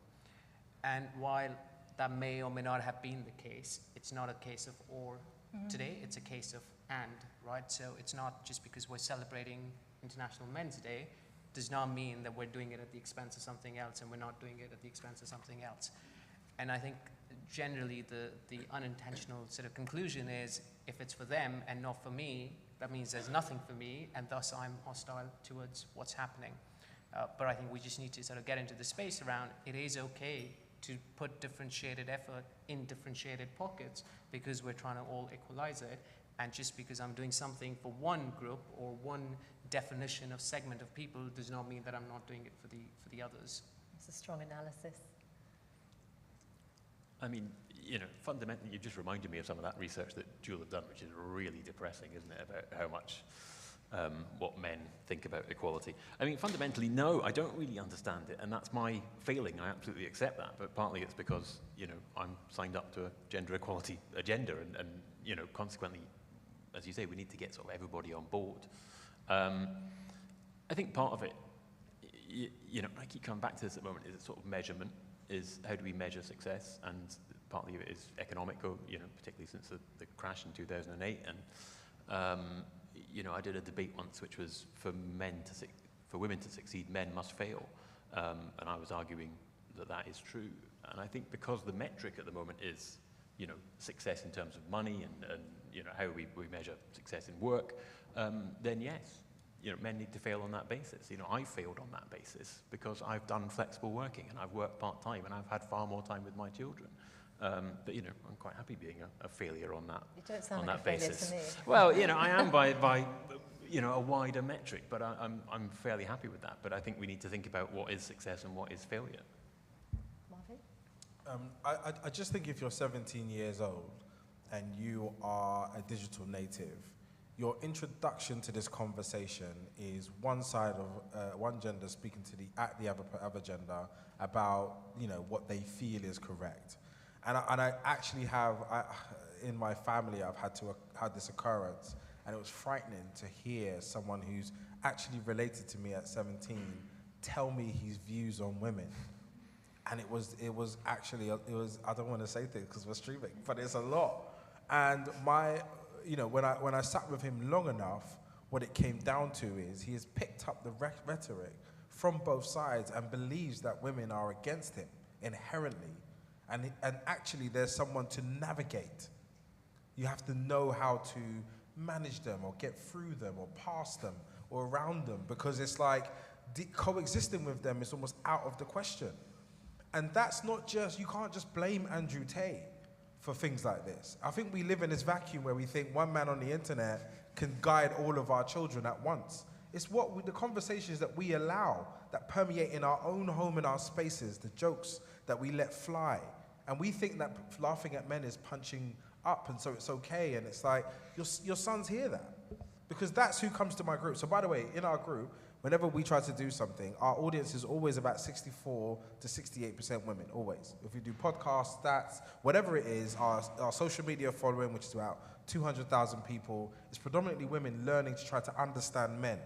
And while that may or may not have been the case, it's not a case of or today, it's a case of and, right? So it's not just because we're celebrating International Men's Day, does not mean that we're doing it at the expense of something else and we're not doing it at the expense of something else. And I think generally the unintentional sort of conclusion is if it's for them and not for me, that means there's nothing for me and thus I'm hostile towards what's happening. But I think we just need to sort of get into the space around it is okay to put differentiated effort in differentiated pockets because we're trying to all equalize it. And just because I'm doing something for one group or one definition of segment of people does not mean that I'm not doing it for the others. It's a strong analysis. I mean, fundamentally, you've just reminded me of some of that research that Jewel have done, which is really depressing, isn't it, about how much what men think about equality. I mean, fundamentally, no, I don't really understand it, and that's my failing. I absolutely accept that, but partly it's because, I'm signed up to a gender equality agenda, and consequently, as you say, we need to get sort of everybody on board. I think part of it, I keep coming back to this at the moment, is sort of measurement, is how do we measure success, and partly of it is economic, particularly since the crash in 2008, and I did a debate once which was for women to succeed, men must fail, and I was arguing that is true, and I think because the metric at the moment is, success in terms of money and how we measure success in work, then yes, men need to fail on that basis. I failed on that basis because I've done flexible working and I've worked part-time and I've had far more time with my children. But I'm quite happy being a failure on that. You don't sound on like that a failure basis. to me. Well, I am by a wider metric, but I'm fairly happy with that. But I think we need to think about what is success and what is failure. Marvin? I just think if you're 17 years old and you are a digital native, your introduction to this conversation is one side of one gender speaking to the other gender about, you know, what they feel is correct. And I actually have, in my family, I've had this occurrence, and it was frightening to hear someone who's actually related to me at 17 tell me his views on women. And it was actually, I don't want to say things because we're streaming, but it's a lot. And you know, when I sat with him long enough, what it came down to is he has picked up the rhetoric from both sides and believes that women are against him inherently. And actually there's someone to navigate. You have to know how to manage them or get through them or past them or around them, because it's like coexisting with them is almost out of the question. And that's not just, you can't just blame Andrew Tate for things like this. I think we live in this vacuum where we think one man on the internet can guide all of our children at once. It's the conversations that we allow that permeate in our own home and our spaces, the jokes that we let fly. And we think that laughing at men is punching up, and so it's okay. And it's like, your sons hear that, because that's who comes to my group. So by the way, in our group, whenever we try to do something, our audience is always about 64 to 68% women, always. If we do podcasts, stats, whatever it is, our social media following, which is about 200,000 people, is predominantly women learning to try to understand men.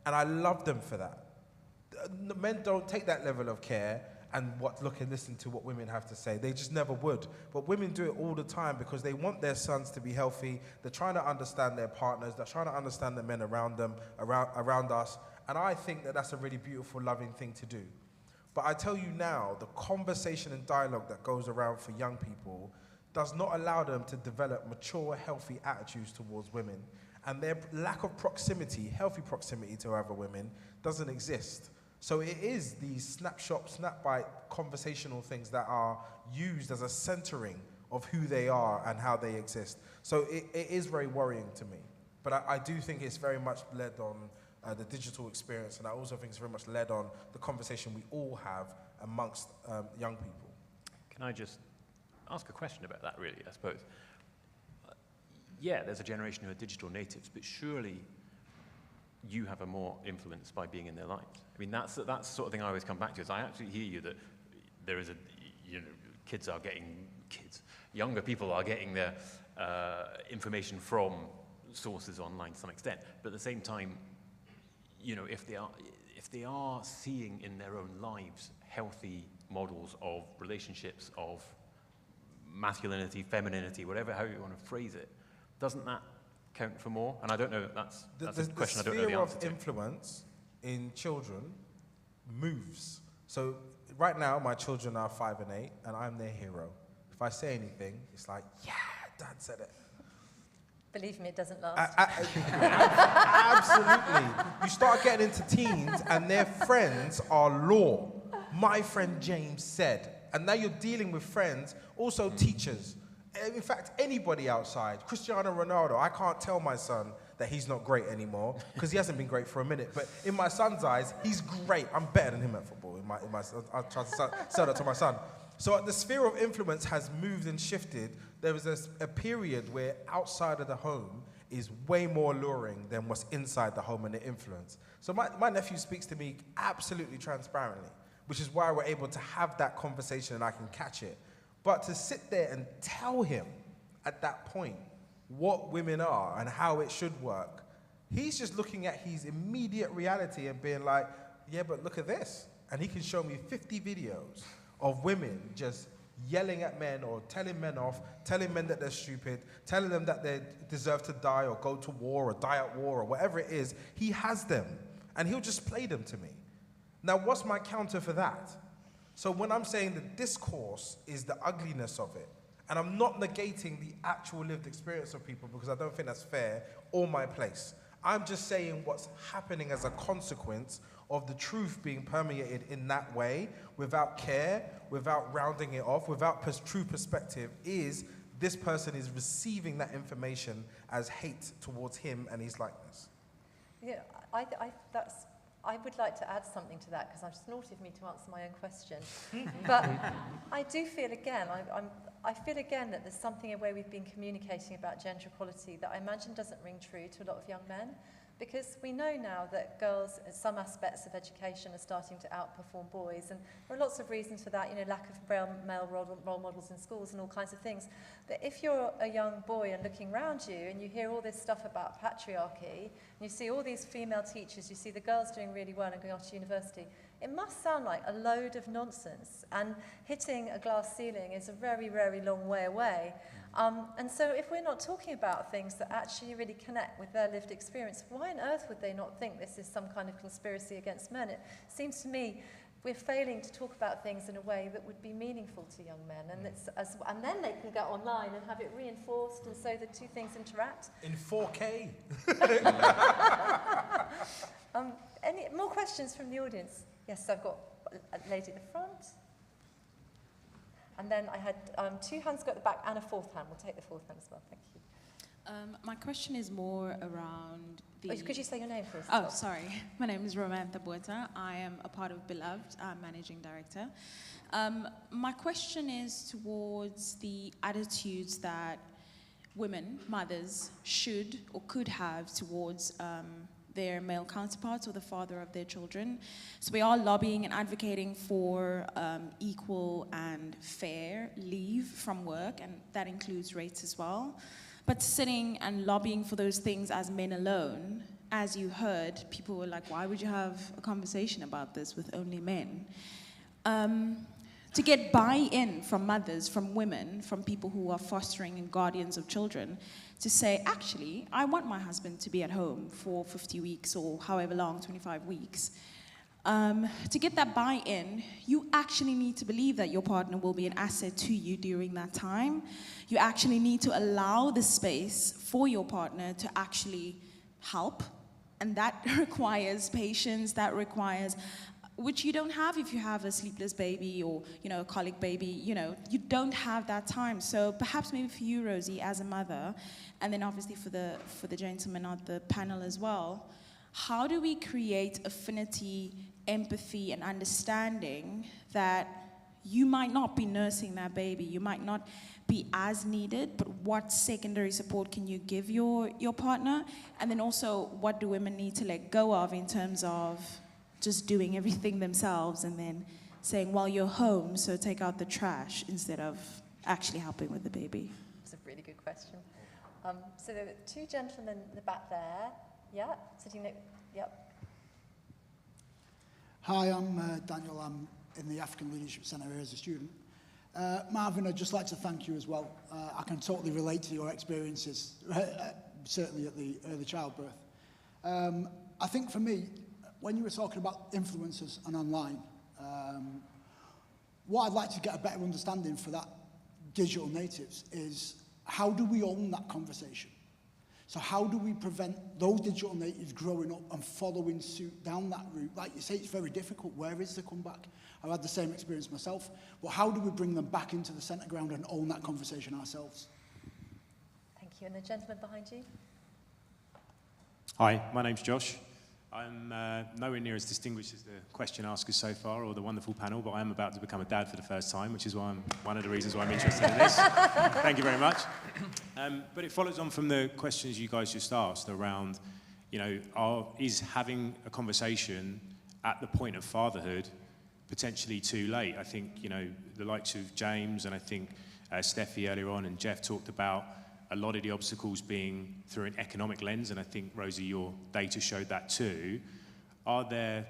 And I love them for that. The men don't take that level of care and look and listen to what women have to say. They just never would. But women do it all the time because they want their sons to be healthy. They're trying to understand their partners. They're trying to understand the men around them, around us. And I think that that's a really beautiful, loving thing to do. But I tell you now, the conversation and dialogue that goes around for young people does not allow them to develop mature, healthy attitudes towards women. And their lack of proximity, healthy proximity to other women, doesn't exist. So it is these snapshot, snapbite conversational things that are used as a centering of who they are and how they exist. So it is very worrying to me. But I do think it's very much led on the digital experience, and I also think it's very much led on the conversation we all have amongst young people. Can I just ask a question about that, really, I suppose? Yeah, there's a generation who are digital natives, but surely you have a more influence by being in their lives. I mean, that's the sort of thing I always come back to, is I actually hear you that there is younger people are getting their information from sources online to some extent, but at the same time, you know, if they are seeing in their own lives healthy models of relationships, of masculinity, femininity, whatever, how you want to phrase it, doesn't that count for more? And I don't know, that's a question I don't know the answer to. The sphere of influence in children moves. So right now, my children are 5 and 8, and I'm their hero. If I say anything, it's like, yeah, Dad said it. Believe me, it doesn't last. Absolutely. You start getting into teens, and their friends are law. My friend James said. And now you're dealing with friends, also teachers. In fact, anybody outside. Cristiano Ronaldo, I can't tell my son that he's not great anymore, because he hasn't been great for a minute. But in my son's eyes, he's great. I'm better than him at football. I'll try to sell that to my son. So the sphere of influence has moved and shifted. There was a period where outside of the home is way more alluring than what's inside the home and the influence. So my nephew speaks to me absolutely transparently, which is why we're able to have that conversation and I can catch it. But to sit there and tell him at that point what women are and how it should work, he's just looking at his immediate reality and being like, yeah, but look at this. And he can show me 50 videos of women just yelling at men or telling men off, telling men that they're stupid, telling them that they deserve to die or go to war or die at war or whatever it is. He has them, and he'll just play them to me. Now, what's my counter for that? So when I'm saying the discourse is the ugliness of it, and I'm not negating the actual lived experience of people because I don't think that's fair or my place. I'm just saying what's happening as a consequence of the truth being permeated in that way, without care, without rounding it off, without true perspective, is this person is receiving that information as hate towards him and his likeness. Yeah, that's I would like to add something to that, because it's naughty of me to answer my own question. But I do feel again, I feel again that there's something in the way we've been communicating about gender equality that I imagine doesn't ring true to a lot of young men. Because we know now that girls in some aspects of education are starting to outperform boys, and there are lots of reasons for that, lack of male role models in schools and all kinds of things. But if you're a young boy and looking around you and you hear all this stuff about patriarchy, and you see all these female teachers, you see the girls doing really well and going off to university, it must sound like a load of nonsense, and hitting a glass ceiling is a very, very long way away. And so if we're not talking about things that actually really connect with their lived experience, why on earth would they not think this is some kind of conspiracy against men? It seems to me we're failing to talk about things in a way that would be meaningful to young men, and then they can go online and have it reinforced, and so the two things interact. In 4K. Any more questions from the audience? Yes, I've got a lady at the front. And then I had 2 hands go at the back and a 4th hand. We'll take the 4th hand as well. Thank you. My question is more around the... Oh, could you say your name first? Oh, sorry. My name is Romantha Bota. I am a part of Beloved. I'm Managing Director. My question is towards the attitudes that women, mothers, should or could have towards their male counterparts or the father of their children. So we are lobbying and advocating for equal and fair leave from work, and that includes rates as well. But sitting and lobbying for those things as men alone, as you heard, people were like, why would you have a conversation about this with only men? To get buy-in from mothers, from women, from people who are fostering and guardians of children, to say, actually, I want my husband to be at home for 50 weeks or however long, 25 weeks. To get that buy-in, you actually need to believe that your partner will be an asset to you during that time. You actually need to allow the space for your partner to actually help, and that requires patience, that requires... which you don't have if you have a sleepless baby or, a colic baby, you don't have that time. So perhaps maybe for you, Rosie, as a mother, and then obviously for the gentleman on the panel as well, how do we create affinity, empathy, and understanding that you might not be nursing that baby, you might not be as needed, but what secondary support can you give your partner? And then also, what do women need to let go of in terms of just doing everything themselves and then saying, well, you're home, so take out the trash, instead of actually helping with the baby? That's a really good question. So there were 2 gentlemen in the back there. Yeah, sitting next. Yep. Hi, I'm Daniel. I'm in the African Leadership Centre here as a student. Marvin, I'd just like to thank you as well. I can totally relate to your experiences, certainly at the early childbirth. I think for me, when you were talking about influencers and online, what I'd like to get a better understanding for that digital natives is, how do we own that conversation? So how do we prevent those digital natives growing up and following suit down that route? Like you say, it's very difficult. Where is the comeback? I've had the same experience myself. But how do we bring them back into the centre ground and own that conversation ourselves? Thank you. And the gentleman behind you? Hi, my name's Josh. I'm nowhere near as distinguished as the question askers so far, or the wonderful panel, but I am about to become a dad for the first time, which is why one of the reasons why I'm interested in this. Thank you very much. But it follows on from the questions you guys just asked around, is having a conversation at the point of fatherhood potentially too late? I think, the likes of James and I think Steffi earlier on and Jeff talked about a lot of the obstacles being through an economic lens, and I think, Rosie, your data showed that too. Are there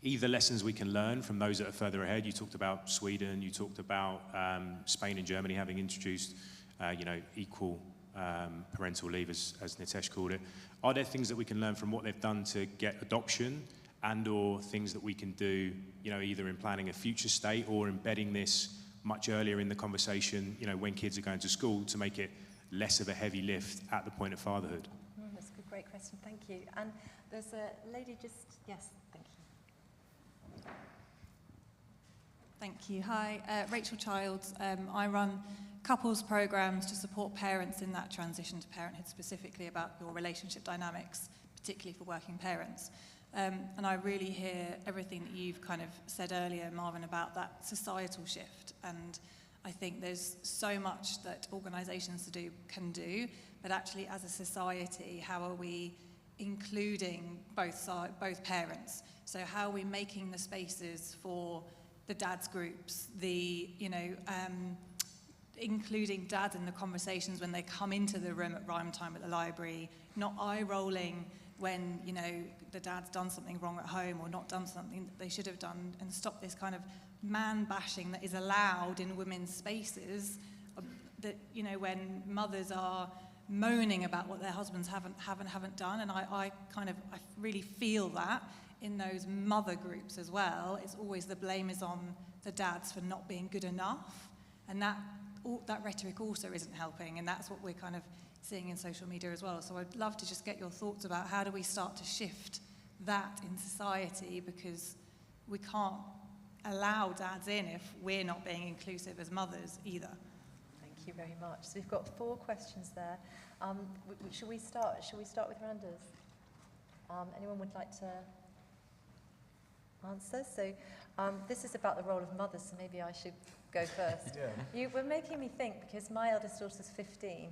either lessons we can learn from those that are further ahead? You talked about Sweden, you talked about Spain and Germany having introduced, equal parental leave, as Nitesh called it. Are there things that we can learn from what they've done to get adoption, and or things that we can do, either in planning a future state or embedding this much earlier in the conversation, when kids are going to school, to make it less of a heavy lift at the point of fatherhood? That's a good, great question. Thank you. And there's a lady just... Yes, thank you. Thank you. Hi, Rachel Childs. I run couples programs to support parents in that transition to parenthood, specifically about your relationship dynamics, particularly for working parents. And I really hear everything that you've kind of said earlier, Marvin, about that societal shift. And I think there's so much that organisations can do, but actually as a society, how are we including both parents? So how are we making the spaces for the dads groups, including dad in the conversations when they come into the room at rhyme time at the library, not eye-rolling when, the dad's done something wrong at home or not done something that they should have done, and stop this kind of man-bashing that is allowed in women's spaces, that, when mothers are moaning about what their husbands haven't done. And I really feel that in those mother groups as well. It's always the blame is on the dads for not being good enough. And that rhetoric also isn't helping, and that's what we're kind of seeing in social media as well. So I'd love to just get your thoughts about how do we start to shift that in society, because we can't allow dads in if we're not being inclusive as mothers either. Thank you very much. So we've got 4 questions there. Shall we start with Randers? Anyone would like to answer? So this is about the role of mothers, so maybe I should go first. Yeah. You were making me think, because my eldest daughter's 15,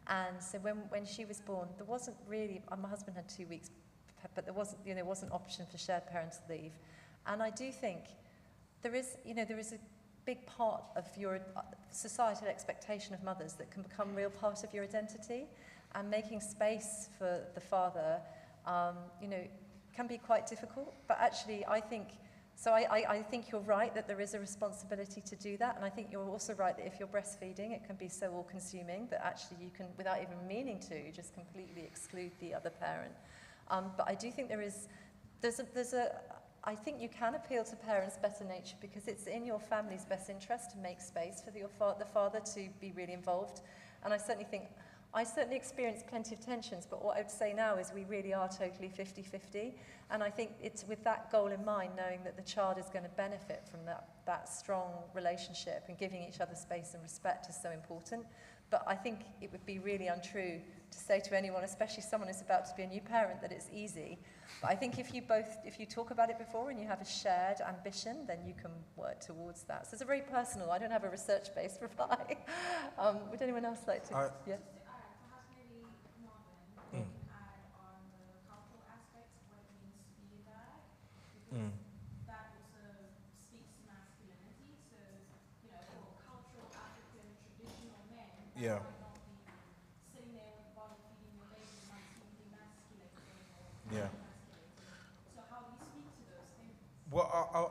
and so when she was born, there wasn't really, my husband had 2 weeks, but there wasn't option for shared parental leave. And I do think there is a big part of your societal expectation of mothers that can become a real part of your identity, and making space for the father, can be quite difficult. But actually, I think you're right that there is a responsibility to do that, and I think you're also right that if you're breastfeeding, it can be so all-consuming that actually you can, without even meaning to, just completely exclude the other parent. But I do think I think you can appeal to parents' better nature, because it's in your family's best interest to make space for the father to be really involved. And I certainly experienced plenty of tensions, but what I would say now is we really are totally 50-50. And I think it's with that goal in mind, knowing that the child is going to benefit from that strong relationship, and giving each other space and respect is so important. But I think it would be really untrue to say to anyone, especially someone who's about to be a new parent, that it's easy. But I think if you talk about it before and you have a shared ambition, then you can work towards that. So it's a very personal, I don't have a research-based reply. Would anyone else like to? Yeah. Perhaps maybe Marvin can add on the cultural aspects of what it means to be a dad, because that also speaks to masculinity. So, for cultural African traditional men, that might not be sitting there with the bottle feeding your baby, might seem demasculating or So how do you speak to those things? Well,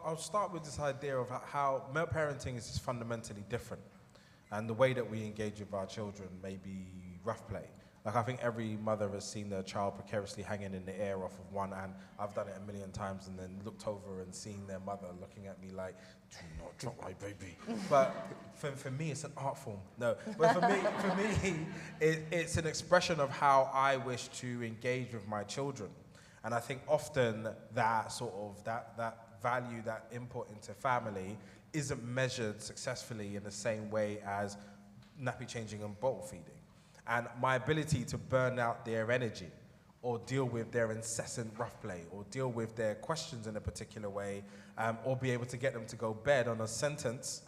I'll start with this idea of how male parenting is just fundamentally different. And the way that we engage with our children may be rough play. Like, I think every mother has seen their child precariously hanging in the air off of one hand. I've done it a million times, and then looked over and seen their mother looking at me like, do not drop my baby. But for me, it's an art form. No, but for me, it's an expression of how I wish to engage with my children. And I think often that value, that input into family isn't measured successfully in the same way as nappy changing and bottle feeding. And my ability to burn out their energy, or deal with their incessant rough play, or deal with their questions in a particular way, or be able to get them to go bed on a sentence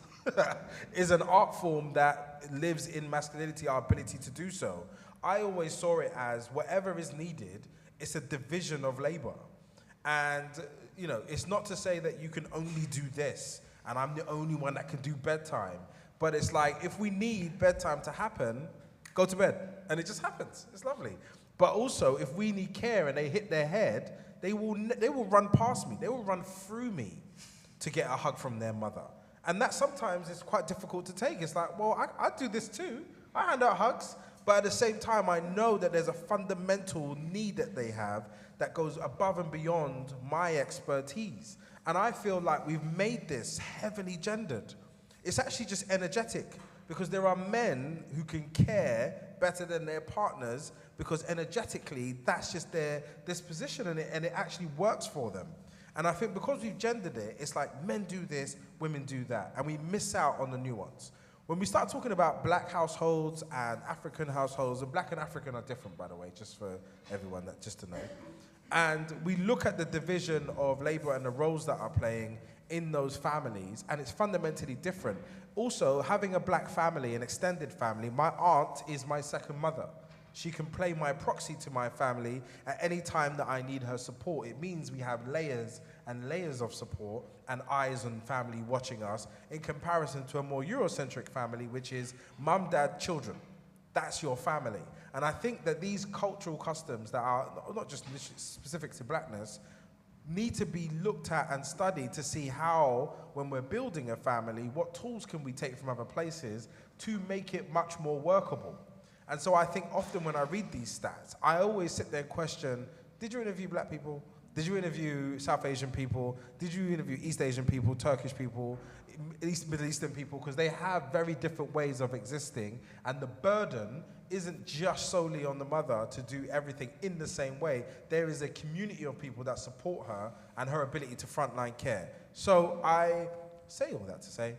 is an art form that lives in masculinity, our ability to do so. I always saw it as whatever is needed, it's a division of labor. And, it's not to say that you can only do this, and I'm the only one that can do bedtime. But it's like, if we need bedtime to happen, go to bed. And it just happens. It's lovely. But also, if we need care and they hit their head, they will run past me. They will run through me to get a hug from their mother. And that sometimes is quite difficult to take. It's like, well, I do this too. I hand out hugs. But at the same time, I know that there's a fundamental need that they have that goes above and beyond my expertise. And I feel like we've made this heavily gendered. It's actually just energetic, because there are men who can care better than their partners, because energetically, that's just their disposition, and it actually works for them. And I think because we've gendered it, it's like men do this, women do that, and we miss out on the nuance. When we start talking about black households and African households, and black and African are different, by the way, just for everyone just to know. And we look at the division of labor and the roles that are playing in those families, and it's fundamentally different. Also, having a black family, an extended family, my aunt is my second mother. She can play my proxy to my family at any time that I need her support. It means we have layers and layers of support and eyes on family watching us in comparison to a more Eurocentric family, which is mum, dad, children. That's your family. And I think that these cultural customs that are not just specific to blackness need to be looked at and studied to see how, when we're building a family, what tools can we take from other places to make it much more workable. And so I think often when I read these stats, I always sit there and question, did you interview black people? Did you interview South Asian people? Did you interview East Asian people, Turkish people, Middle Eastern people? Because they have very different ways of existing, and the burden isn't just solely on the mother to do everything in the same way. There is a community of people that support her and her ability to frontline care. So I say all that to say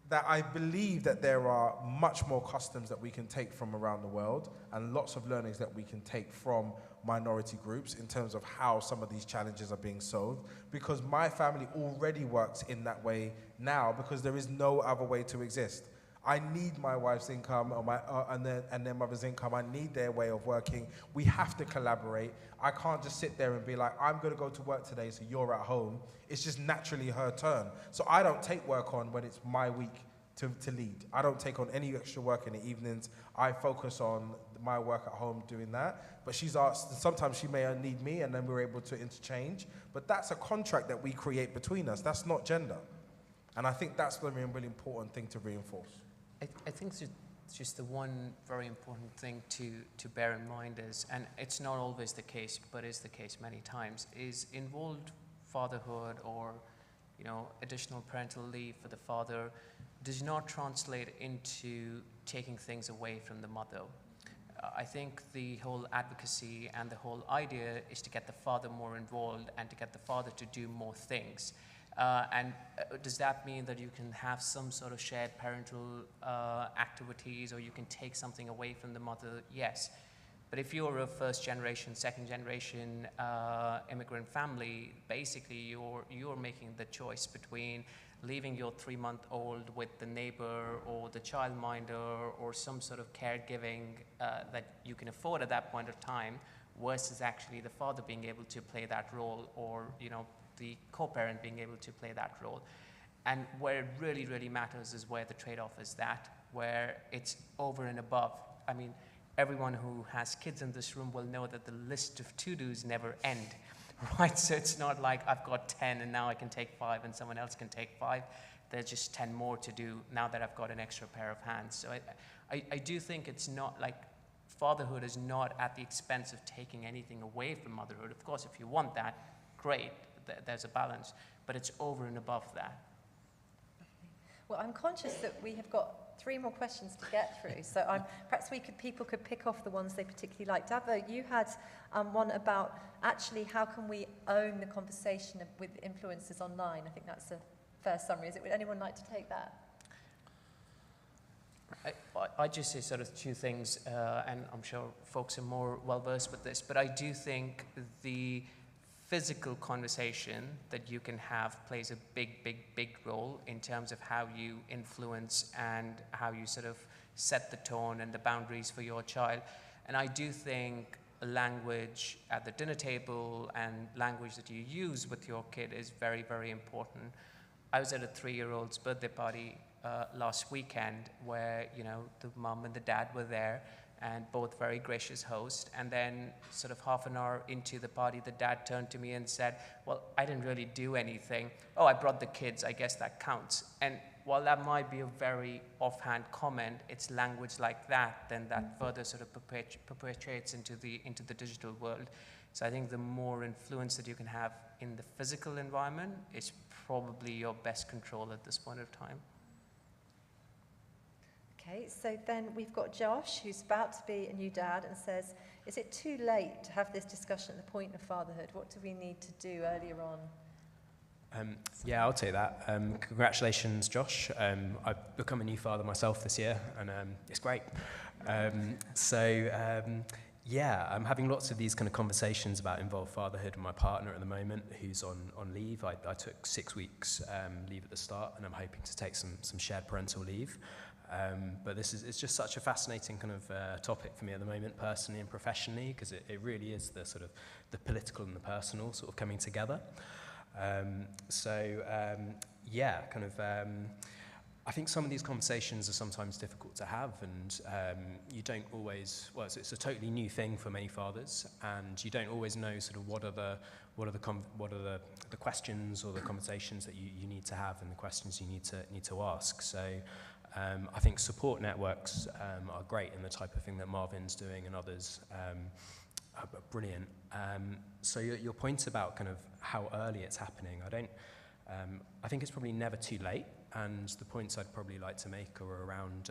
that I believe that there are much more customs that we can take from around the world and lots of learnings that we can take from minority groups in terms of how some of these challenges are being solved, because my family already works in that way now because there is no other way to exist. I need my wife's income or and their mother's income. I need their way of working. We have to collaborate. I can't just sit there and be like, I'm going to go to work today, so you're at home. It's just naturally her turn. So I don't take work on when it's my week to lead. I don't take on any extra work in the evenings. I focus on my work at home doing that. But she's asked, sometimes she may need me, and then we're able to interchange. But that's a contract that we create between us. That's not gender. And I think that's a really important thing to reinforce. I think it's just the one very important thing to bear in mind is, and it's not always the case, but is the case many times, is involved fatherhood or, you know, additional parental leave for the father does not translate into taking things away from the mother. I think the whole advocacy and the whole idea is to get the father more involved and to get the father to do more things. Does that mean that you can have some sort of shared parental activities, or you can take something away from the mother? Yes. But if you're a first generation, second generation immigrant family, basically you're making the choice between leaving your 3-month-old with the neighbor or the childminder or some sort of caregiving that you can afford at that point of time, versus actually the father being able to play that role, or, you know, the co-parent being able to play that role. And where it really, really matters is where the trade-off is that, where it's over and above. I mean, everyone who has kids in this room will know that the list of to-dos never end, right? So it's not like I've got 10 and now I can take 5 and someone else can take 5. There's just 10 more to do now that I've got an extra pair of hands. So I do think it's not like, fatherhood is not at the expense of taking anything away from motherhood. Of course, if you want that, great. There's a balance, but it's over and above that. Well, I'm conscious that we have got 3 more questions to get through, so perhaps people could pick off the ones they particularly liked. Davo, you had one about actually how can we own the conversation with influencers online. I think that's a fair summary. Would anyone like to take that? I just say sort of 2 things, and I'm sure folks are more well-versed with this, but I do think the physical conversation that you can have plays a big role in terms of how you influence and how you sort of set the tone and the boundaries for your child. And I do think language at the dinner table and language that you use with your kid is very, very important. I was at a 3-year-old's birthday party last weekend where, you know, the mum and the dad were there, and both very gracious hosts. And then sort of half an hour into the party, the dad turned to me and said, well, I didn't really do anything. Oh, I brought the kids, I guess that counts. And while that might be a very offhand comment, it's language like that then that further sort of perpetuates into the digital world. So I think the more influence that you can have in the physical environment is probably your best control at this point of time. Okay, so then we've got Josh, who's about to be a new dad, and says, is it too late to have this discussion at the point of fatherhood? What do we need to do earlier on? Yeah, I'll take that. Congratulations, Josh. I've become a new father myself this year, and it's great. Yeah, I'm having lots of these kind of conversations about involved fatherhood with my partner at the moment, who's on leave. I took 6 weeks leave at the start, and I'm hoping to take some shared parental leave. But it's just such a fascinating kind of topic for me at the moment, personally and professionally, because it really is the sort of the political and the personal sort of coming together. I think some of these conversations are sometimes difficult to have, and you don't always, well, it's a totally new thing for many fathers, and you don't always know sort of what are the questions or the conversations that you need to have and the questions you need to ask. So I think support networks are great, and the type of thing that Marvin's doing and others are brilliant. So your point about kind of how early it's happening, I think it's probably never too late. And the points I'd probably like to make are around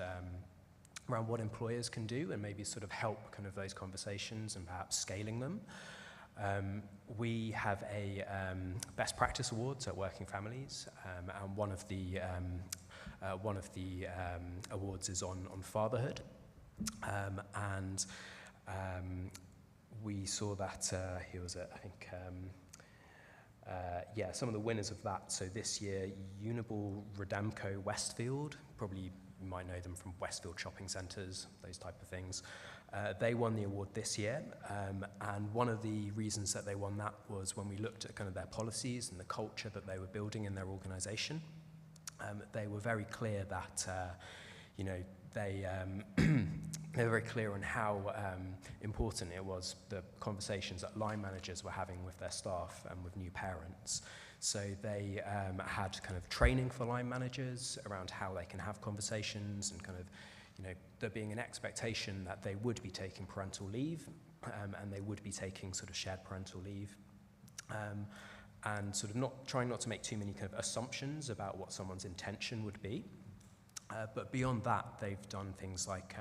what employers can do and maybe sort of help kind of those conversations and perhaps scaling them. We have a best practice awards at Working Families, and one of the awards is on fatherhood, and we saw that here was it, I think. Some of the winners of that. So this year, Uniball, Rodamco, Westfield, probably you might know them from Westfield shopping centres, those type of things. They won the award this year, and one of the reasons that they won that was when we looked at kind of their policies and the culture that they were building in their organisation. They were very clear that, they were very clear on how important it was, the conversations that line managers were having with their staff and with new parents. So they had kind of training for line managers around how they can have conversations and kind of, there being an expectation that they would be taking parental leave and they would be taking sort of shared parental leave. And sort of trying not to make too many kind of assumptions about what someone's intention would be. But beyond that, they've done things like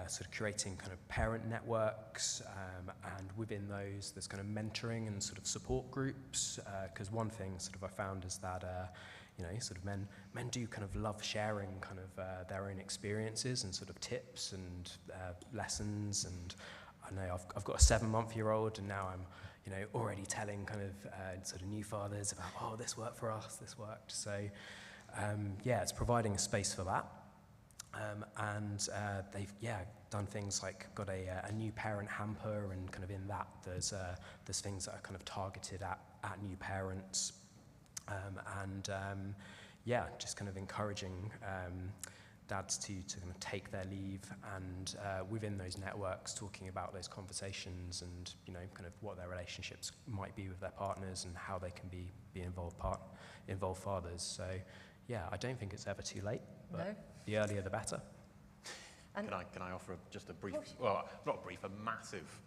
sort of curating kind of parent networks, and within those, there's kind of mentoring and sort of support groups. Because one thing sort of I found is that sort of men do kind of love sharing kind of their own experiences and sort of tips and lessons. And I know I've got a 7-month-old, and now I'm already telling kind of sort of new fathers about, oh, this worked for us, this worked. So it's providing a space for that. And they've done things like got a new parent hamper, and kind of in that there's things that are kind of targeted at new parents, just kind of encouraging dads to kind of take their leave, and within those networks talking about those conversations and kind of what their relationships might be with their partners and how they can be involved fathers. So I don't think it's ever too late, but no. The earlier the better. And can I offer just a brief, well, not brief, a massive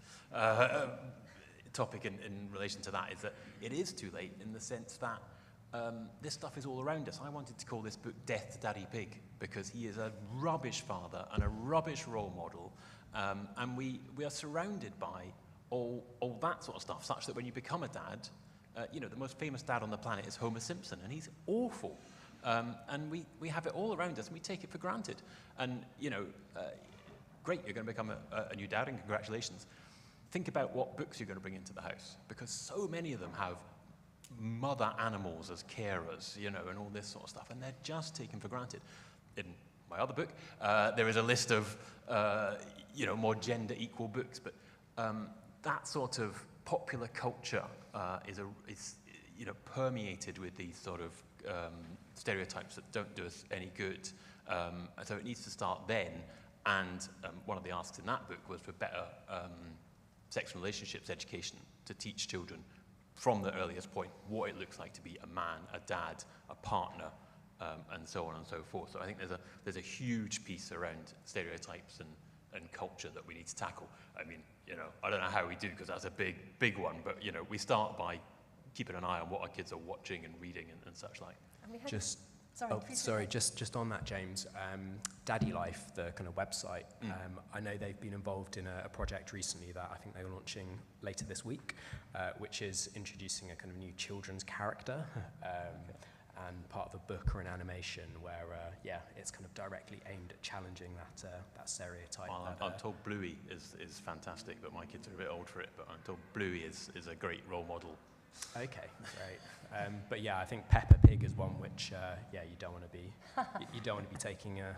topic in relation to that, is that it is too late in the sense that this stuff is all around us. I wanted to call this book Death to Daddy Pig, because he is a rubbish father and a rubbish role model, and we are surrounded by all that sort of stuff, such that when you become a dad, the most famous dad on the planet is Homer Simpson, and he's awful. And we have it all around us, and we take it for granted. And, great, you're going to become a new dad, and congratulations. Think about what books you're going to bring into the house, because so many of them have mother animals as carers, and all this sort of stuff, and they're just taken for granted. In my other book, there is a list of, more gender equal books, but that sort of popular culture is permeated with these sort of stereotypes that don't do us any good. So it needs to start then, and one of the asks in that book was for better sex and relationships education, to teach children from the earliest point what it looks like to be a man, a dad, a partner, and so on and so forth. So I think there's a huge piece around stereotypes and culture that we need to tackle. I mean, I don't know how we do, because that's a big one, but we start by keeping an eye on what our kids are watching and reading and such like. Just on that, James, Daddy Life, the kind of website, I know they've been involved in a project recently that I think they're launching later this week, which is introducing a kind of new children's character. and part of a book or an animation where, it's kind of directly aimed at challenging that stereotype. Well, I'm told Bluey is fantastic, but my kids are a bit old for it, but I'm told Bluey is a great role model. Okay, great. But yeah, I think Peppa Pig is one which, you don't want to be, you don't want to be taking a...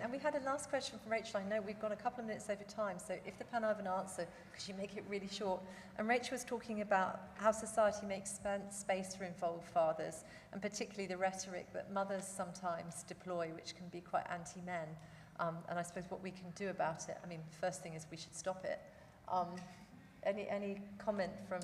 And we had a last question from Rachel. I know we've gone a couple of minutes over time, so if the panel have an answer, could you make it really short? And Rachel was talking about how society makes space for involved fathers, and particularly the rhetoric that mothers sometimes deploy, which can be quite anti-men. And I suppose what we can do about it, I mean, the first thing is we should stop it. Any comment from...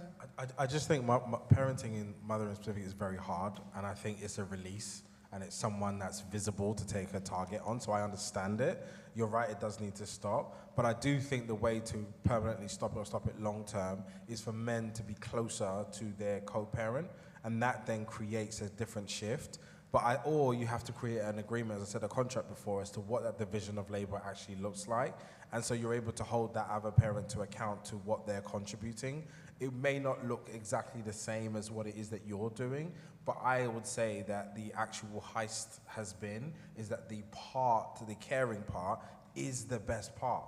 I just think my parenting in mothering specific is very hard, and I think it's a release, and it's someone that's visible to take a target on, so I understand it. You're right, it does need to stop, but I do think the way to permanently stop it or stop it long term is for men to be closer to their co-parent, and that then creates a different shift. Or you have to create an agreement, as I said, a contract before, as to what that division of labor actually looks like. And so you're able to hold that other parent to account to what they're contributing. It may not look exactly the same as what it is that you're doing, but I would say that the actual heist is that the caring part is the best part.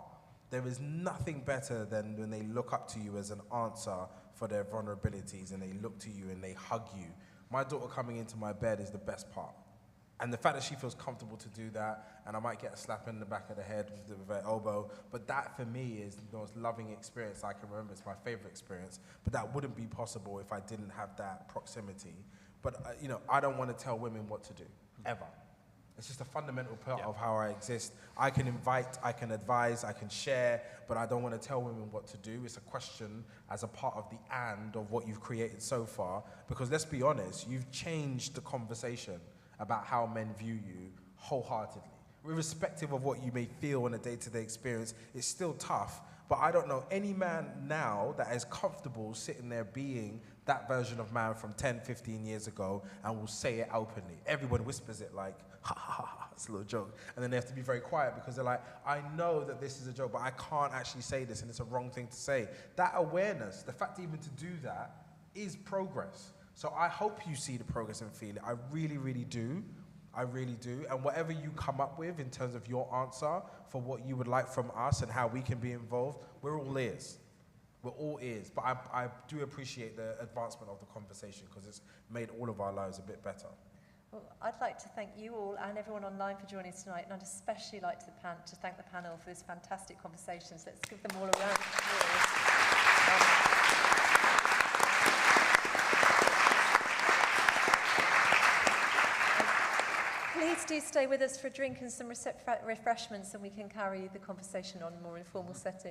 There is nothing better than when they look up to you as an answer for their vulnerabilities, and they look to you and they hug you. My daughter coming into my bed is the best part. And the fact that she feels comfortable to do that, and I might get a slap in the back of the head with her elbow, but that for me is the most loving experience I can remember. It's my favorite experience, but that wouldn't be possible if I didn't have that proximity. But I don't want to tell women what to do, ever. It's just a fundamental part of how I exist. I can invite, I can advise, I can share, but I don't want to tell women what to do. It's a question as a part of the and of what you've created so far, because let's be honest, you've changed the conversation about how men view you wholeheartedly. Irrespective of what you may feel in a day-to-day experience, it's still tough, but I don't know any man now that is comfortable sitting there being that version of man from 10, 15 years ago and will say it openly. Everyone whispers it like, ha ha ha, it's a little joke. And then they have to be very quiet because they're like, I know that this is a joke, but I can't actually say this and it's a wrong thing to say. That awareness, the fact even to do that is progress. So I hope you see the progress and feel it. I really, really do. I really do. And whatever you come up with in terms of your answer for what you would like from us and how we can be involved, we're all ears. We're all ears. But I do appreciate the advancement of the conversation because it's made all of our lives a bit better. Well, I'd like to thank you all and everyone online for joining us tonight, and I'd especially like to thank the panel for this fantastic conversations. Let's give them all a round of applause. Please do stay with us for a drink and some refreshments, and we can carry the conversation on in a more informal setting.